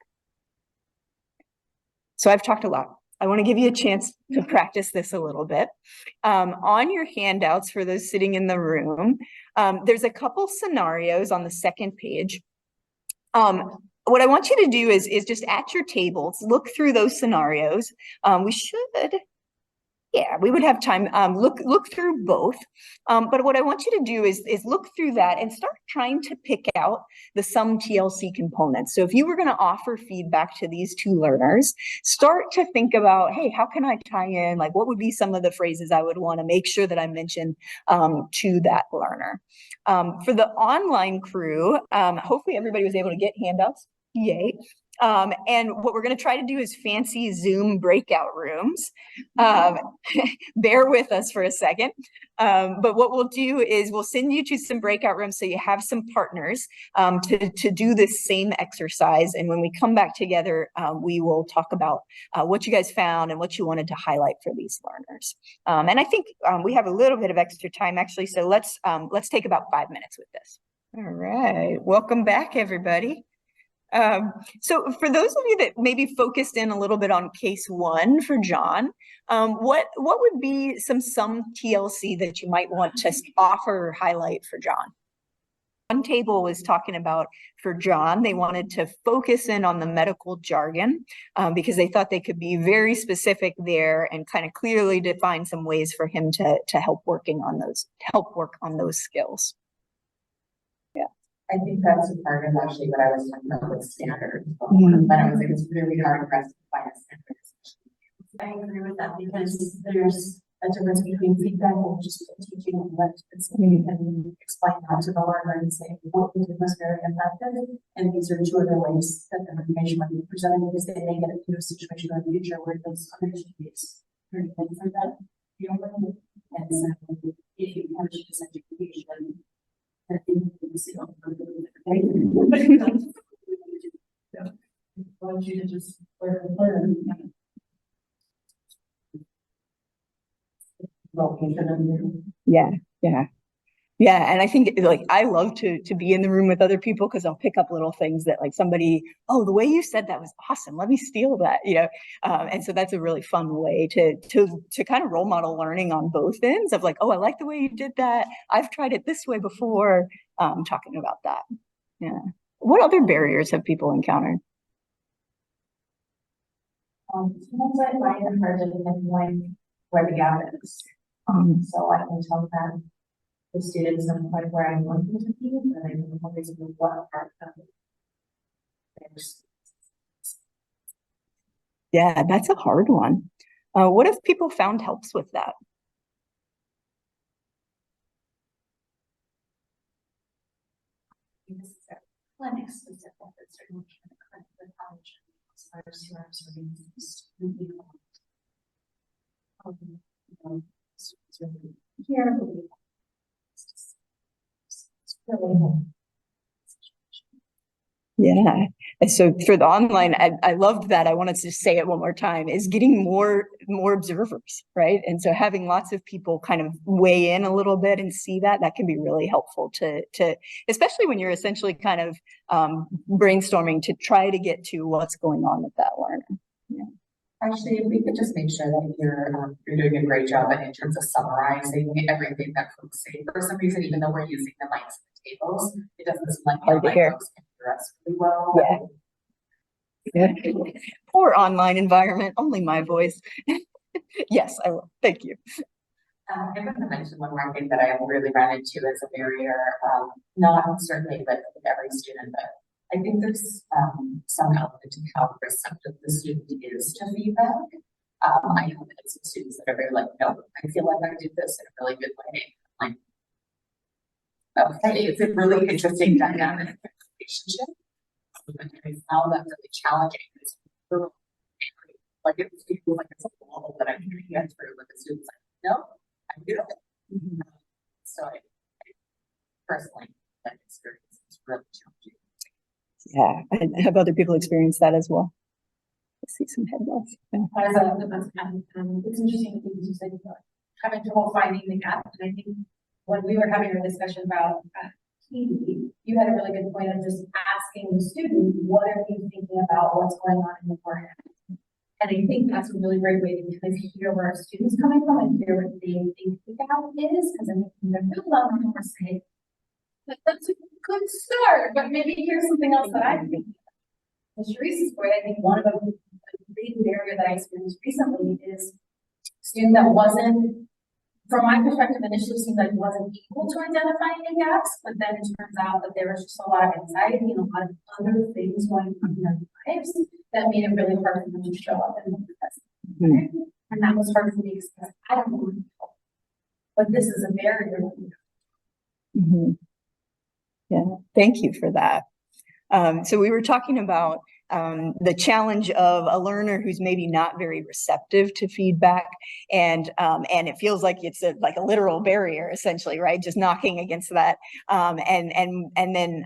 So I've talked a lot. I want to give you a chance to practice this a little bit. On your handouts for those sitting in the room, there's a couple scenarios on the second page. What I want you to do is just at your tables, look through those scenarios. We would have time, look through both. But what I want you to do is look through that and start trying to pick out the some TLC components. So if you were going to offer feedback to these two learners, start to think about, hey, how can I tie in? Like, what would be some of the phrases I would want to make sure that I mention to that learner? For the online crew, hopefully everybody was able to get handouts. Yay. And what we're going to try to do is fancy Zoom breakout rooms. Bear with us for a second. But what we'll do is we'll send you to some breakout rooms so you have some partners to do this same exercise. And when we come back together, we will talk about what you guys found and what you wanted to highlight for these learners. And I think we have a little bit of extra time actually. So let's take about 5 minutes with this. All right. Welcome back, everybody. So for those of you that maybe focused in a little bit on case one for John, what would be some TLC that you might want to offer or highlight for John? One table was talking about for John, they wanted to focus in on the medical jargon because they thought they could be very specific there and kind of clearly define some ways for him to help work on those skills. I think that's a part of actually what I was talking about with standards. But I was like, it's really hard for us to find a standard. I agree with that because there's a difference between feedback and just teaching and what and explain that to the learner and say what we did was very effective. And these are two other ways that the information might be presented because they may get into a situation in the future where those opportunities are good for them. And so if you have this education, I think I want you to just learn. Yeah. And I think like I love to be in the room with other people because I'll pick up little things that like somebody, oh, the way you said that was awesome. Let me steal that, and so that's a really fun way to kind of role model learning on both ends of like, oh, I like the way you did that. I've tried it this way before. Talking about that. Yeah. What other barriers have people encountered? Sometimes I find it hard to pinpoint where the gap is. So I can tell that the students don't quite where I'm wanting to be, and I can always move what part of it. Yeah, that's a hard one. What if people found helps with that? Clinic specific, it's certainly clinic with college as far as who are serving here. Yeah, And so for the online, I loved that. I wanted to just say it one more time, is getting more observers, right? And so having lots of people kind of weigh in a little bit and see that can be really helpful to especially when you're essentially kind of brainstorming to try to get to what's going on with that learner. Yeah. Actually, if we could just make sure that you're doing a great job in terms of summarizing everything that folks say. For some reason, even though we're using the mics and the tables, it doesn't seem like Hard to hear. folks can hear us really well. Yeah. Poor online environment, only my voice. Yes, I will. Thank you. I'm going to mention one more thing that I really ran into as a barrier, not certainly with every student, but I think there's some element to how receptive the student is to feedback. I have had some students that are very like, no, I feel like I did this in a really good way. Like, okay, it's a really interesting dynamic relationship. I found that really challenging. It's really, like it feels like it's a wall that I'm trying to get through with the students. Like, no, I do it. So I personally, that experience is really challenging. Yeah, I have other people experience that as well. Let's see some head nods. It's interesting things you said about having trouble finding the gap. And I think when we were having our discussion about TV, you had a really good point of just asking the student, what are you thinking about what's going on in the work? And I think that's a really great way to kind of hear where our students coming from and hear what they think the gap is, because then they're build on and we're saying, that's a good start, but maybe here's something else that I think. To Sharice's point, I think one of the big barrier that I experienced recently is a student that wasn't, from my perspective, initially seemed like wasn't equal to identifying the gaps, but then it turns out that there was just a lot of anxiety and a lot of other things going on in their lives that made it really hard for them to show up and look present. And that was hard for me because I don't know, but this is a barrier. Yeah, thank you for that. So we were talking about the challenge of a learner who's maybe not very receptive to feedback, and it feels like it's like a literal barrier, essentially, right? Just knocking against that. And then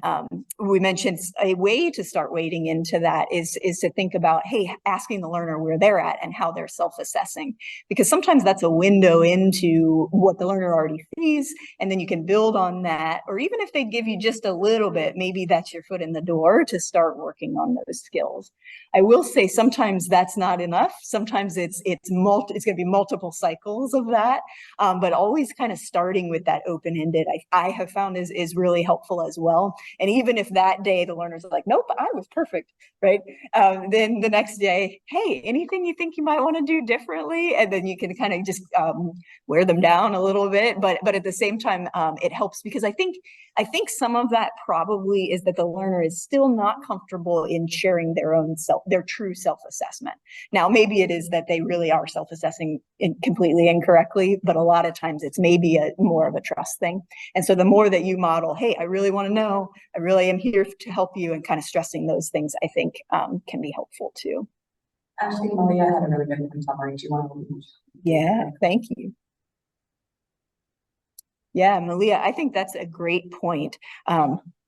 we mentioned a way to start wading into that is to think about, hey, asking the learner where they're at and how they're self-assessing, because sometimes that's a window into what the learner already sees, and then you can build on that. Or even if they give you just a little bit, maybe that's your foot in the door to start working on those skills. I will say sometimes that's not enough. Sometimes it's going to be multiple cycles of that, but always kind of starting with that open-ended, I have found is really helpful as well. And even if that day the learner's like, nope, I was perfect, right? Then the next day, hey, anything you think you might want to do differently? And then you can kind of just wear them down a little bit, but at the same time, it helps, because I think some of that probably is that the learner is still not comfortable in sharing their true self-assessment. Now, maybe it is that they really are self-assessing completely incorrectly, but a lot of times it's maybe more of a trust thing. And so the more that you model, hey, I really want to know, I really am here to help you, and kind of stressing those things, I think can be helpful too. Actually, Malia had a really good point summary. Do you want to? Yeah, thank you. Yeah, Malia, I think that's a great point. I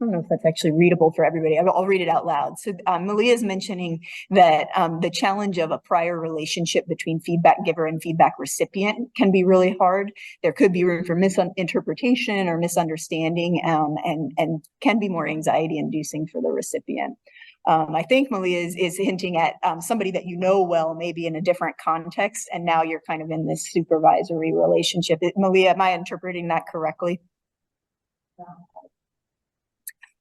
don't know if that's actually readable for everybody. I'll read it out loud. So Malia is mentioning that the challenge of a prior relationship between feedback giver and feedback recipient can be really hard. There could be room for misinterpretation or misunderstanding, and can be more anxiety inducing for the recipient. I think Malia is hinting at somebody that you know well, maybe in a different context, and now you're kind of in this supervisory relationship. Malia, am I interpreting that correctly?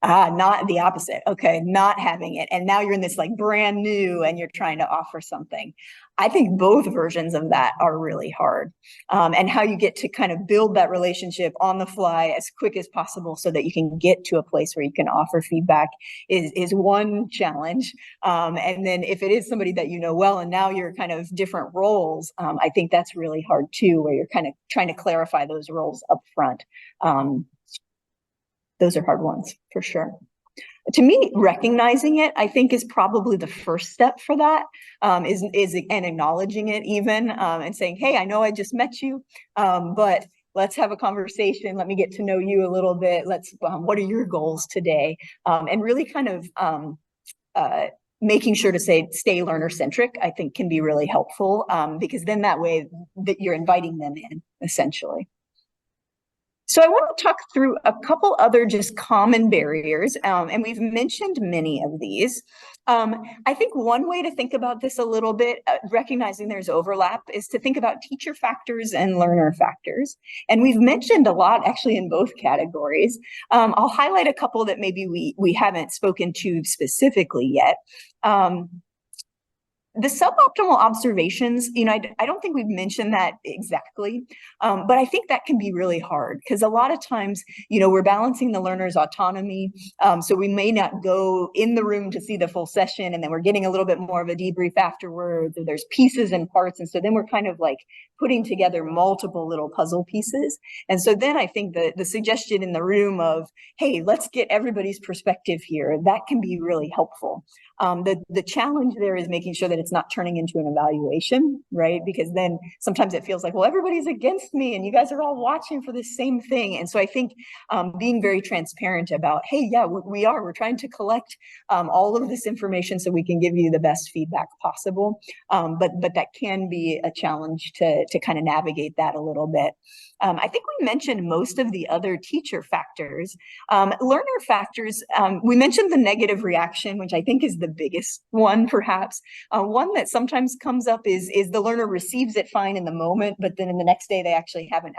Not the opposite. Okay, not having it. And now you're in this like brand new and you're trying to offer something. I think both versions of that are really hard. And how you get to kind of build that relationship on the fly as quick as possible so that you can get to a place where you can offer feedback is one challenge. And then if it is somebody that you know well and now you're kind of different roles, I think that's really hard too, where you're kind of trying to clarify those roles up front. Those are hard ones for sure. To me, recognizing it, I think, is probably the first step for that, and acknowledging it even, and saying, hey, I know I just met you, but let's have a conversation. Let me get to know you a little bit. What are your goals today? And really kind of making sure to stay learner centric, I think can be really helpful, because then that way that you're inviting them in essentially. So I want to talk through a couple other just common barriers, and we've mentioned many of these. I think one way to think about this a little bit, recognizing there's overlap, is to think about teacher factors and learner factors. And we've mentioned a lot actually in both categories. I'll highlight a couple that maybe we haven't spoken to specifically yet. The suboptimal observations, I don't think we've mentioned that exactly, but I think that can be really hard because a lot of times, we're balancing the learner's autonomy. So we may not go in the room to see the full session, and then we're getting a little bit more of a debrief afterwards, or there's pieces and parts. And so then we're kind of like putting together multiple little puzzle pieces. And so then I think the suggestion in the room of, hey, let's get everybody's perspective here, that can be really helpful. The challenge there is making sure that it's not turning into an evaluation, right? Because then sometimes it feels like, well, everybody's against me and you guys are all watching for the same thing. And so I think being very transparent about, hey, yeah, we're trying to collect all of this information so we can give you the best feedback possible. But that can be a challenge to kind of navigate that a little bit. I think we mentioned most of the other teacher factors. Learner factors, we mentioned the negative reaction, which I think is the biggest one, perhaps. One that sometimes comes up is the learner receives it fine in the moment, but then in the next day, they haven't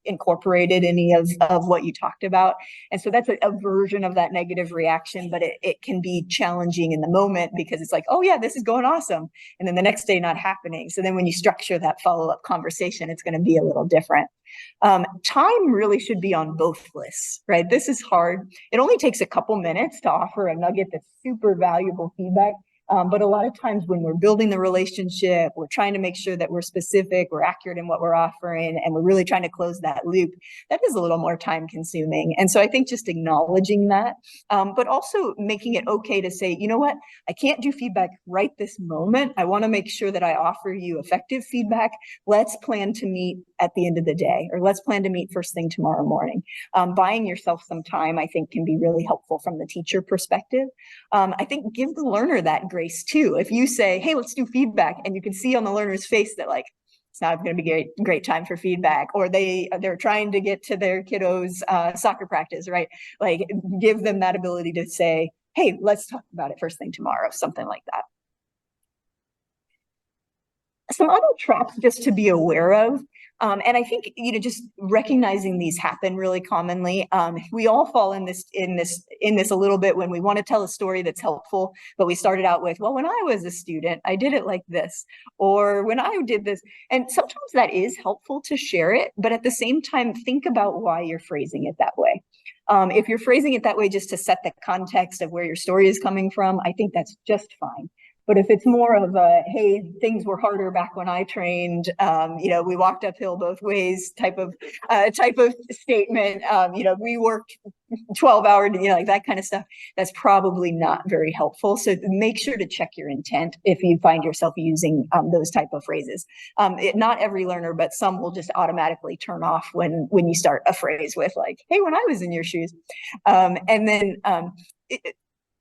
incorporated any of what you talked about. And so that's a version of that negative reaction, but it can be challenging in the moment because it's like, oh yeah, this is going awesome. And then the next day not happening. So then when you structure that follow-up conversation, it's going to be a little different. Time really should be on both lists, right? This is hard. It only takes a couple minutes to offer a nugget that's super valuable feedback. But a lot of times when we're building the relationship, we're trying to make sure that we're specific, we're accurate in what we're offering, and we're really trying to close that loop. That is a little more time consuming. And so I think just acknowledging that, but also making it okay to say, you know what, I can't do feedback right this moment. I want to make sure that I offer you effective feedback. Let's plan to meet at the end of the day, or let's plan to meet first thing tomorrow morning. Buying yourself some time, I think, can be really helpful from the teacher perspective. I think give the learner that grace too. If you say, hey, let's do feedback, and you can see on the learner's face that like, it's not going to be a great time for feedback, or they're trying to get to their kiddos' soccer practice, right? Like give them that ability to say, hey, let's talk about it first thing tomorrow, something like that. Some other traps just to be aware of. And I think, just recognizing these happen really commonly. We all fall in this a little bit when we want to tell a story that's helpful, but we started out with, well, when I was a student, I did it like this, or when I did this. And sometimes that is helpful to share it, but at the same time, think about why you're phrasing it that way. If you're phrasing it that way just to set the context of where your story is coming from, I think that's just fine. But if it's more of a, hey, things were harder back when I trained, we walked uphill both ways type of statement, we worked 12-hour, like that kind of stuff, that's probably not very helpful. So make sure to check your intent if you find yourself using those type of phrases. Not every learner, but some will just automatically turn off when you start a phrase with like, hey, when I was in your shoes. And then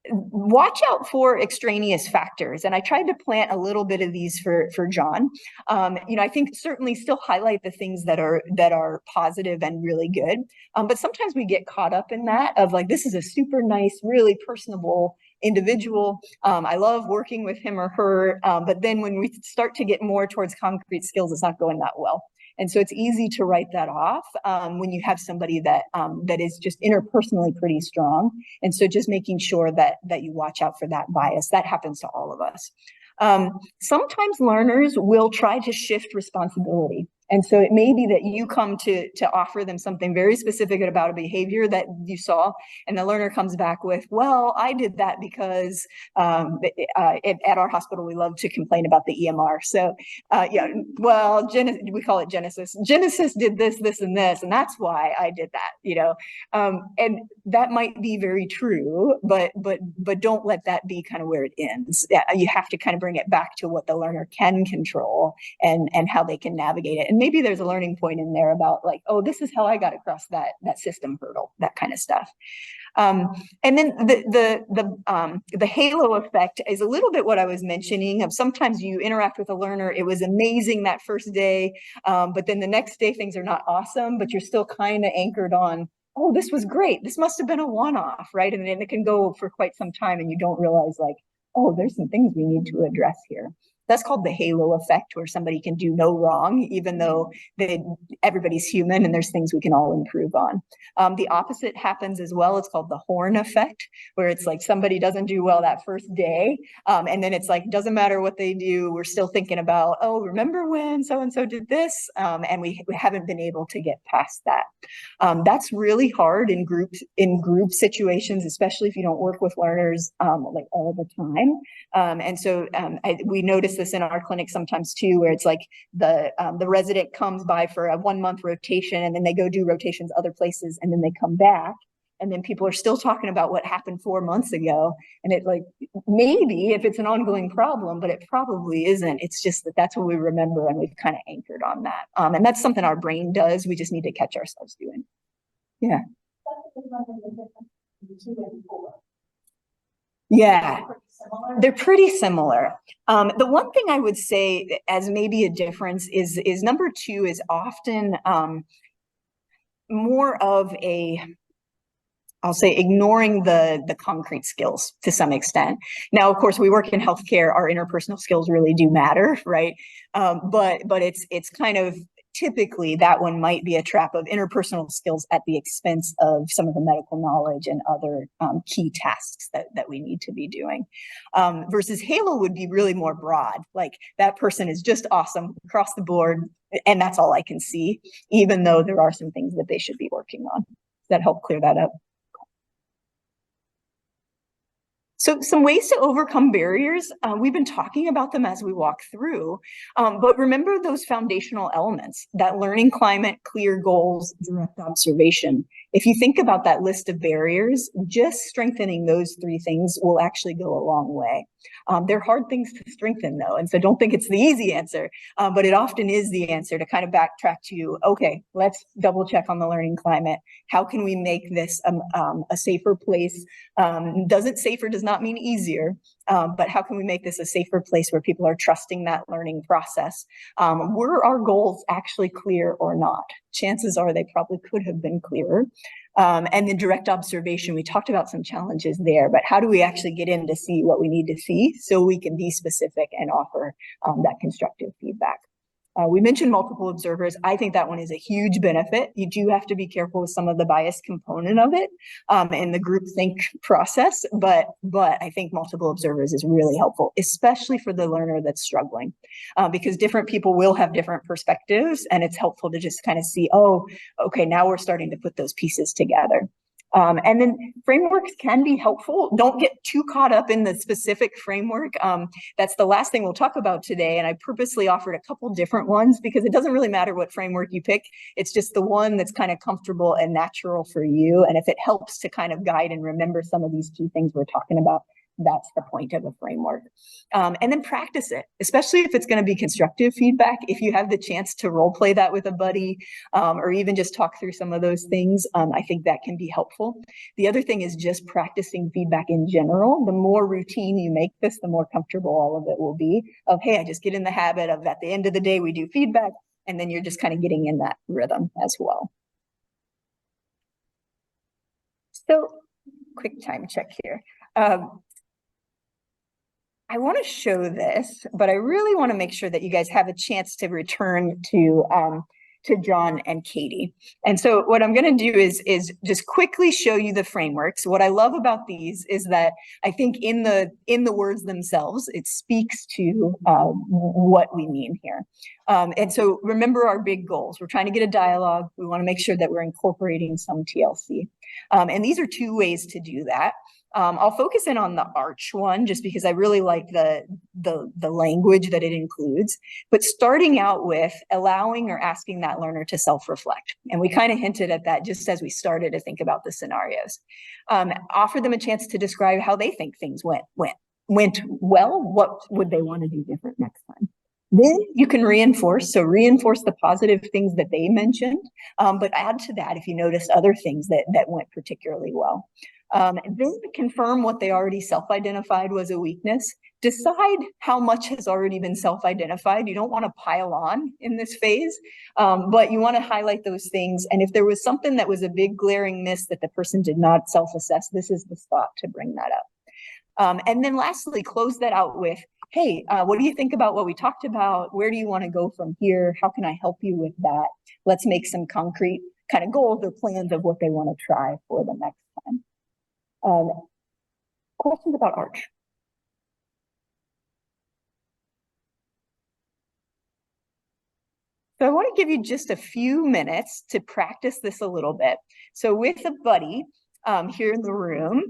watch out for extraneous factors. And I tried to plant a little bit of these for John. I think certainly still highlight the things that are positive and really good. But sometimes we get caught up in that of like, this is a super nice, really personable individual. I love working with him or her. But then when we start to get more towards concrete skills, it's not going that well. And so it's easy to write that off when you have somebody that is just interpersonally pretty strong. And so just making sure that you watch out for that bias. That happens to all of us. Sometimes learners will try to shift responsibility. And so it may be that you come to offer them something very specific about a behavior that you saw, and the learner comes back with, well, I did that because at our hospital, we love to complain about the EMR. So we call it Genesis. Genesis did this, this, and this, and that's why I did that, and that might be very true, but don't let that be kind of where it ends. You have to kind of bring it back to what the learner can control and how they can navigate it. And maybe there's a learning point in there about like, oh, this is how I got across that system hurdle, that kind of stuff. And then the halo effect is a little bit what I was mentioning of sometimes you interact with a learner, it was amazing that first day, but then the next day things are not awesome, but you're still kind of anchored on, oh, this was great. This must have been a one-off, right? And then it can go for quite some time and you don't realize like, oh, there's some things we need to address here. That's called the halo effect, where somebody can do no wrong, even though everybody's human and there's things we can all improve on. The opposite happens as well. It's called the horn effect, where it's like somebody doesn't do well that first day. And then it's like, doesn't matter what they do. We're still thinking about, oh, remember when so-and-so did this? And we haven't been able to get past that. That's really hard in group situations, especially if you don't work with learners like all the time. And so we notice this in our clinic sometimes too, where it's like the resident comes by for a 1 month rotation and then they go do rotations other places and then they come back and then people are still talking about what happened 4 months ago. And it like, maybe if it's an ongoing problem, but it probably isn't. It's just that's what we remember and we've kind of anchored on that. And that's something our brain does. We just need to catch ourselves doing. Yeah. Yeah, they're pretty similar. The one thing I would say as maybe a difference is number 2 is often more of I'll say ignoring the concrete skills to some extent. Now, of course, we work in healthcare, our interpersonal skills really do matter, right? But it's kind of typically that one might be a trap of interpersonal skills at the expense of some of the medical knowledge and other key tasks that we need to be doing. Versus halo would be really more broad, like that person is just awesome across the board and that's all I can see, even though there are some things that they should be working on. Does that help clear that up? So some ways to overcome barriers, we've been talking about them as we walk through, but remember those foundational elements, that learning climate, clear goals, direct observation. If you think about that list of barriers, just strengthening those 3 things will actually go a long way. They're hard things to strengthen though, and so don't think it's the easy answer, but it often is the answer to kind of backtrack to, okay, let's double check on the learning climate. How can we make this a safer place? Safer does not mean easier, but how can we make this a safer place where people are trusting that learning process? Were our goals actually clear or not? Chances are they probably could have been clearer. And then direct observation, we talked about some challenges there, but how do we actually get in to see what we need to see so we can be specific and offer that constructive feedback? We mentioned multiple observers. I think that one is a huge benefit. You do have to be careful with some of the bias component of it in the groupthink process, but I think multiple observers is really helpful, especially for the learner that's struggling, because different people will have different perspectives, and it's helpful to just kind of see, oh, okay, now we're starting to put those pieces together. And then frameworks can be helpful. Don't get too caught up in the specific framework. That's the last thing we'll talk about today. And I purposely offered a couple different ones because it doesn't really matter what framework you pick. It's just the one that's kind of comfortable and natural for you. And if it helps to kind of guide and remember some of these key things we're talking about, that's the point of a framework. And then practice it, especially if it's going to be constructive feedback. If you have the chance to role play that with a buddy, or even just talk through some of those things, I think that can be helpful. The other thing is just practicing feedback in general. The more routine you make this, the more comfortable all of it will be of, hey, I just get in the habit of at the end of the day, we do feedback, and then you're just kind of getting in that rhythm as well. So quick time check here. I want to show this, but I really want to make sure that you guys have a chance to return to John and Katie. And so what I'm going to do is just quickly show you the frameworks. What I love about these is that I think in the words themselves, it speaks to what we mean here. And so remember our big goals. We're trying to get a dialogue. We want to make sure that we're incorporating some TLC. And these are 2 ways to do that. I'll focus in on the arch one just because I really like the language that it includes, but starting out with allowing or asking that learner to self-reflect. And we kind of hinted at that just as we started to think about the scenarios. Offer them a chance to describe how they think things went well. What would they want to do different next time? Then you can reinforce. So reinforce the positive things that they mentioned, but add to that if you noticed other things that went particularly well. And then confirm what they already self-identified was a weakness. Decide how much has already been self-identified. You don't want to pile on in this phase, but you want to highlight those things. And if there was something that was a big glaring miss that the person did not self-assess, this is the spot to bring that up. And then lastly, close that out with, hey, what do you think about what we talked about? Where do you want to go from here? How can I help you with that? Let's make some concrete kind of goals or plans of what they want to try for the next time. Questions about ARCH? So I want to give you just a few minutes to practice this a little bit. So with a buddy here in the room,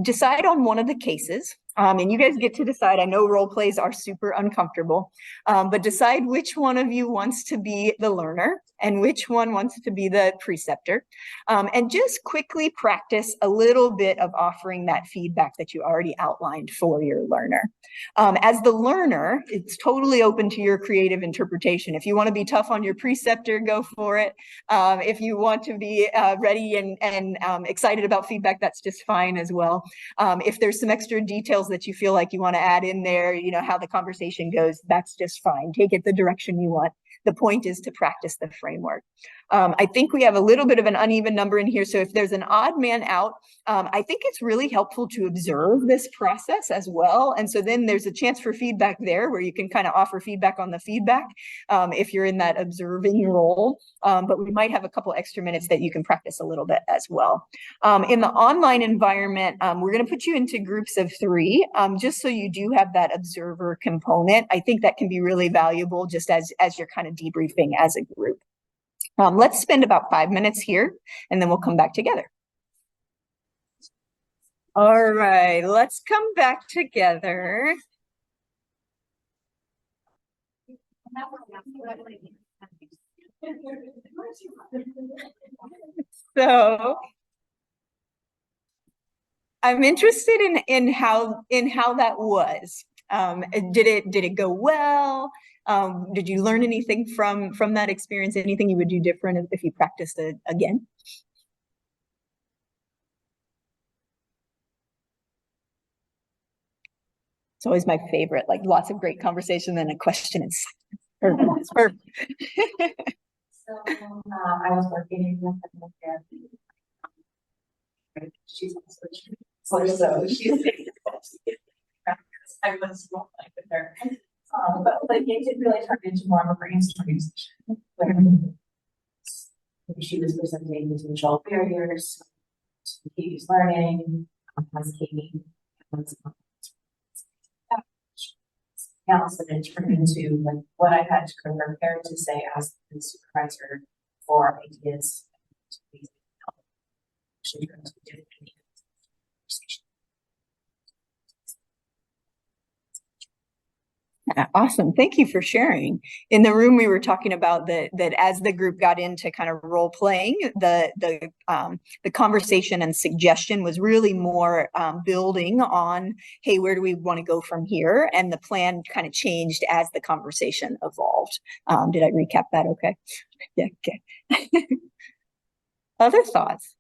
decide on one of the cases. And you guys get to decide. I know role plays are super uncomfortable, but decide which one of you wants to be the learner and which one wants to be the preceptor. And just quickly practice a little bit of offering that feedback that you already outlined for your learner. As the learner, it's totally open to your creative interpretation. If you want to be tough on your preceptor, go for it. If you want to be ready and excited about feedback, that's just fine as well. If there's some extra details that you feel like you want to add in there, you know, how the conversation goes, that's just fine. Take it the direction you want. The point is to practice the framework. I think we have a little bit of an uneven number in here. So if there's an odd man out, I think it's really helpful to observe this process as well. And so then there's a chance for feedback there where you can kind of offer feedback on the feedback if you're in that observing role. But we might have a couple extra minutes that you can practice a little bit as well. In the online environment, we're going to put you into groups of 3, just so you do have that observer component. I think that can be really valuable just as you're kind of debriefing as a group. Let's spend about 5 minutes here, and then we'll come back together. All right, let's come back together. So I'm interested in how that was. Did it go well? Did you learn anything from that experience? Anything you would do different if you practiced it again? It's always my favorite, like lots of great conversation, then a question and silence. It's perfect. So, I was working with therapy. She's also so she's I was not like with her. But like it did really turn into more of a brainstorming session where she was presenting potential barriers to Katie's learning, as Katie was else, and it turned into like what I had to prepare to say as the supervisor for ideas. Awesome. Thank you for sharing. In the room, we were talking about that as the group got into kind of role playing, the conversation and suggestion was really more building on, hey, where do we want to go from here? And the plan kind of changed as the conversation evolved. Did I recap that okay? Yeah, okay. Other thoughts?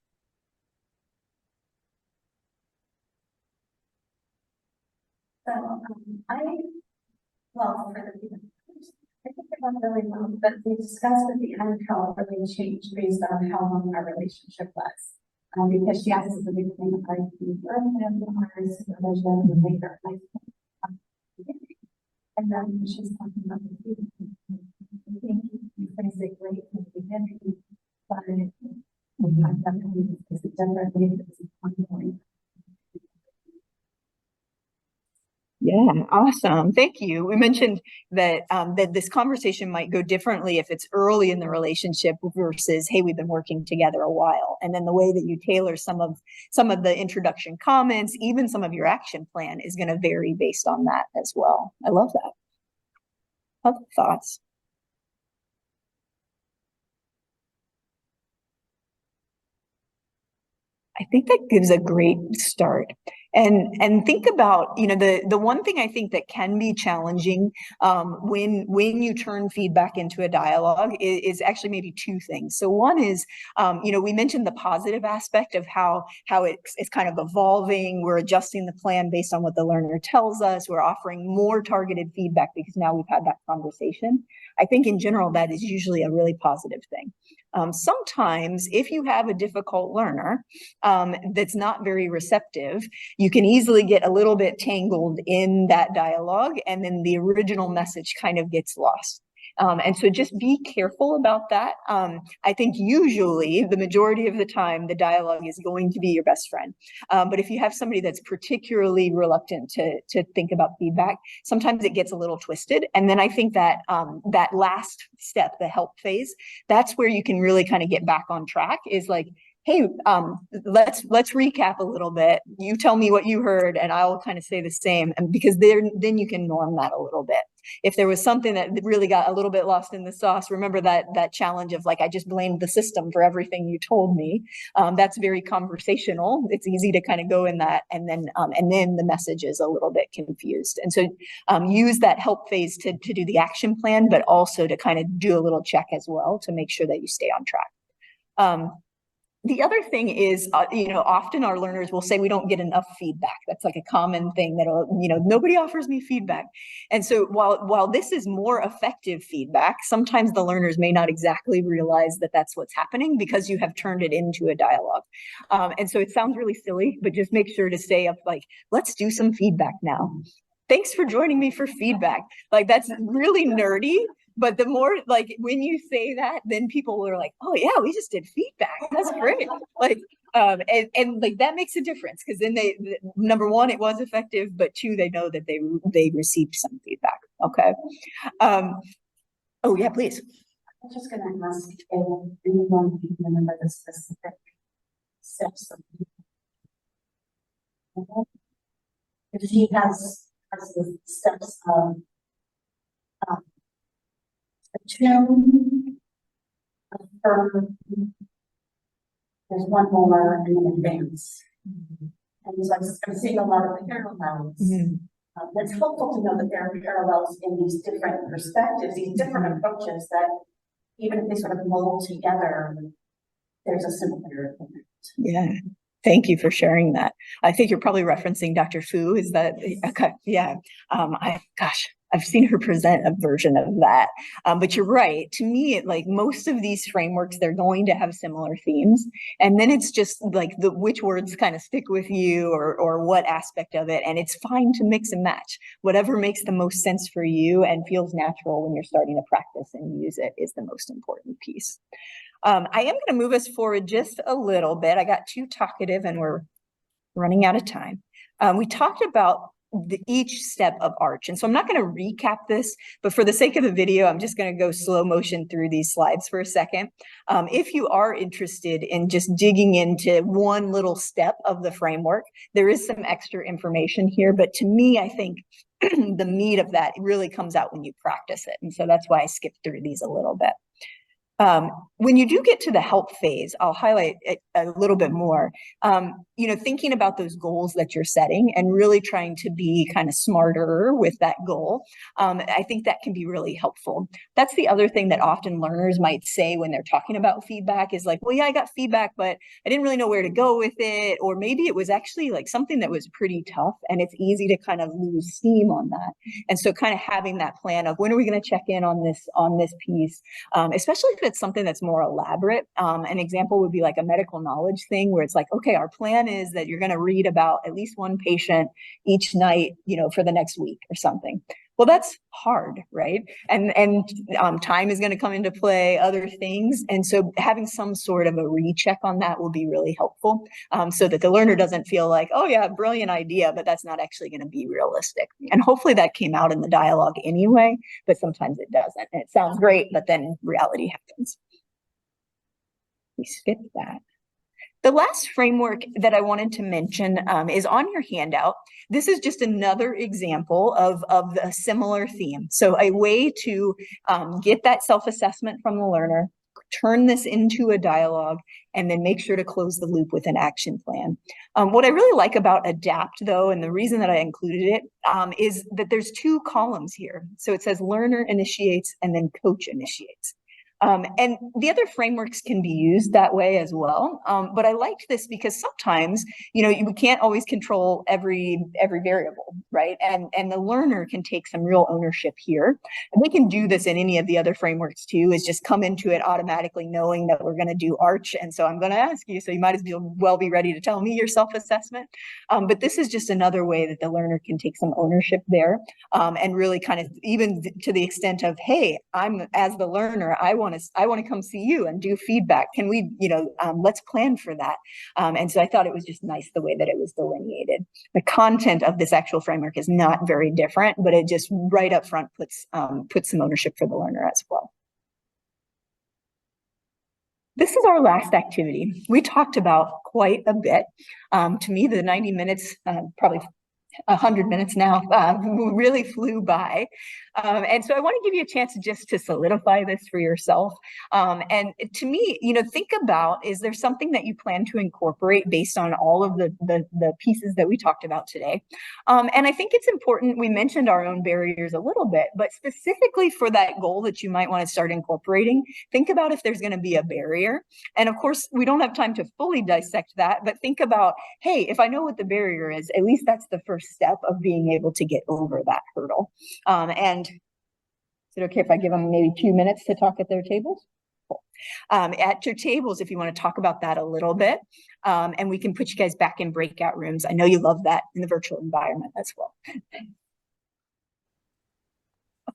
So well, for the I think it went really well, but we discussed at the end how it really changed based on how long our relationship was. Because she asked us the big thing about our supervision and later life. And then she's talking about the student. I think you phrased it great in the beginning, but I definitely it's differently. It's ongoing. Yeah, awesome. Thank you. We mentioned that that this conversation might go differently if it's early in the relationship versus, hey, we've been working together a while. And then the way that you tailor some of the introduction comments, even some of your action plan is going to vary based on that as well. I love that. Other thoughts? I think that gives a great start. And think about, the one thing I think that can be challenging when you turn feedback into a dialogue is actually maybe two things. So one is, we mentioned the positive aspect of how it's kind of evolving. We're adjusting the plan based on what the learner tells us. We're offering more targeted feedback because now we've had that conversation. I think in general, that is usually a really positive thing. Sometimes if you have a difficult learner that's not very receptive, you can easily get a little bit tangled in that dialogue, and then the original message kind of gets lost. And so just be careful about that. I think usually the majority of the time, the dialogue is going to be your best friend. But if you have somebody that's particularly reluctant to think about feedback, sometimes it gets a little twisted. And then I think that that last step, the help phase, that's where you can really kind of get back on track, is like, hey, let's recap a little bit. You tell me what you heard and I'll kind of say the same. And because then you can norm that a little bit. If there was something that really got a little bit lost in the sauce, remember that challenge of like, I just blamed the system for everything you told me. That's very conversational. It's easy to kind of go in that, and then the message is a little bit confused. And so use that help phase to do the action plan, but also to kind of do a little check as well to make sure that you stay on track. The other thing is, often our learners will say we don't get enough feedback. That's like a common thing that'll, nobody offers me feedback. And so while this is more effective feedback, sometimes the learners may not exactly realize that that's what's happening because you have turned it into a dialogue. And so it sounds really silly, but just make sure to stay up, like, let's do some feedback now. Thanks for joining me for feedback. Like, that's really nerdy. But the more, like, when you say that, then people are like, oh yeah, we just did feedback. That's great. Like, and like that makes a difference, because then number one, it was effective, but two, they know that they received some feedback. Okay. Oh yeah, please. I'm just going to ask if anyone can remember the specific steps. If she has the steps of attune, affirm, there's one more, and then advance. And so I'm seeing a lot of parallels. It's helpful to know that there are parallels in these different perspectives, these different approaches, that even if they sort of mold together, there's a similarity. Yeah. Thank you for sharing that. I think you're probably referencing Dr. Fu. Is that okay? Yeah. I've seen her present a version of that. But you're right. To me, like most of these frameworks, they're going to have similar themes. And then it's just like which words kind of stick with you, or what aspect of it. And it's fine to mix and match. Whatever makes the most sense for you and feels natural when you're starting to practice and use it is the most important piece. I am going to move us forward just a little bit. I got too talkative and we're running out of time. We talked about each step of ARCH. And so I'm not going to recap this, but for the sake of the video, I'm just going to go slow motion through these slides for a second. If you are interested in just digging into one little step of the framework, there is some extra information here. But to me, I think the meat of that really comes out when you practice it. And so that's why I skipped through these a little bit. When you do get to the help phase, I'll highlight it a little bit more, thinking about those goals that you're setting and really trying to be kind of smarter with that goal. I think that can be really helpful. That's the other thing that often learners might say when they're talking about feedback is like, well, yeah, I got feedback, but I didn't really know where to go with it. Or maybe it was actually like something that was pretty tough, and it's easy to kind of lose steam on that. And so kind of having that plan of when are we going to check in on this piece, especially if it's something that's more elaborate. An example would be like a medical knowledge thing where it's like, okay, our plan is that you're going to read about at least one patient each night, for the next week or something. Well, that's hard, right? And time is going to come into play, other things. And so having some sort of a recheck on that will be really helpful, so that the learner doesn't feel like, oh yeah, brilliant idea, but that's not actually going to be realistic. And hopefully that came out in the dialogue anyway, but sometimes it doesn't. And it sounds great, but then reality happens. We skipped that. The last framework that I wanted to mention is on your handout. This is just another example of a similar theme. So a way to get that self-assessment from the learner, turn this into a dialogue, and then make sure to close the loop with an action plan. What I really like about ADAPT, though, and the reason that I included it, is that there's 2 columns here. So it says learner initiates and then coach initiates. And the other frameworks can be used that way as well. But I liked this because sometimes, you can't always control every variable, right? And the learner can take some real ownership here. And they can do this in any of the other frameworks too, is just come into it automatically knowing that we're going to do ARCH. And so I'm going to ask you, so you might as well be ready to tell me your self-assessment. But this is just another way that the learner can take some ownership there, and really kind of even to the extent of, hey, as the learner, I want to come see you and do feedback. Can we, let's plan for that. And so I thought it was just nice the way that it was delineated. The content of this actual framework is not very different, but it just right up front puts some ownership for the learner as well. This is our last activity. We talked about quite a bit. To me, the 90 minutes, probably 100 minutes now, really flew by. And so I want to give you a chance just to solidify this for yourself. And to me, think about, is there something that you plan to incorporate based on all of the pieces that we talked about today? And I think it's important, we mentioned our own barriers a little bit, but specifically for that goal that you might want to start incorporating, think about if there's going to be a barrier. And of course, we don't have time to fully dissect that, but think about, hey, if I know what the barrier is, at least that's the first step of being able to get over that hurdle. And is it okay if I give them maybe 2 minutes to talk at their tables? Cool. At your tables, if you want to talk about that a little bit, and we can put you guys back in breakout rooms. I know you love that in the virtual environment as well.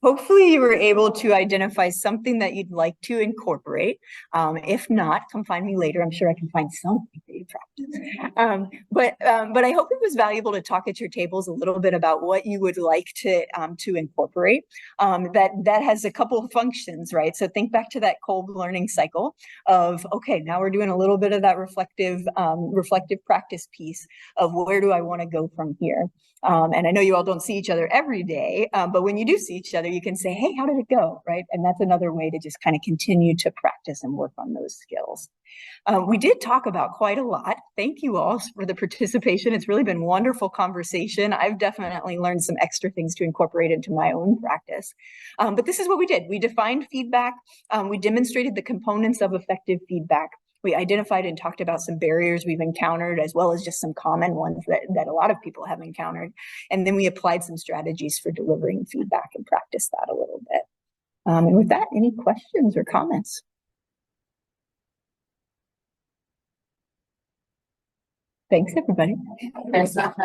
Hopefully you were able to identify something that you'd like to incorporate. If not, come find me later. I'm sure I can find something for you to practice. But I hope it was valuable to talk at your tables a little bit about what you would like to incorporate. That has a couple of functions, right? So think back to that cold learning cycle of, okay, now we're doing a little bit of that reflective practice piece of where do I want to go from here? And I know you all don't see each other every day, but when you do see each other, you can say, hey, how did it go, right? And that's another way to just kind of continue to practice and work on those skills. We did talk about quite a lot. Thank you all for the participation. It's really been a wonderful conversation. I've definitely learned some extra things to incorporate into my own practice. But this is what we did. We defined feedback. We demonstrated the components of effective feedback. We identified and talked about some barriers we've encountered, as well as just some common ones that a lot of people have encountered. And then we applied some strategies for delivering feedback and practiced that a little bit. And with that, any questions or comments? Thanks, everybody. There's not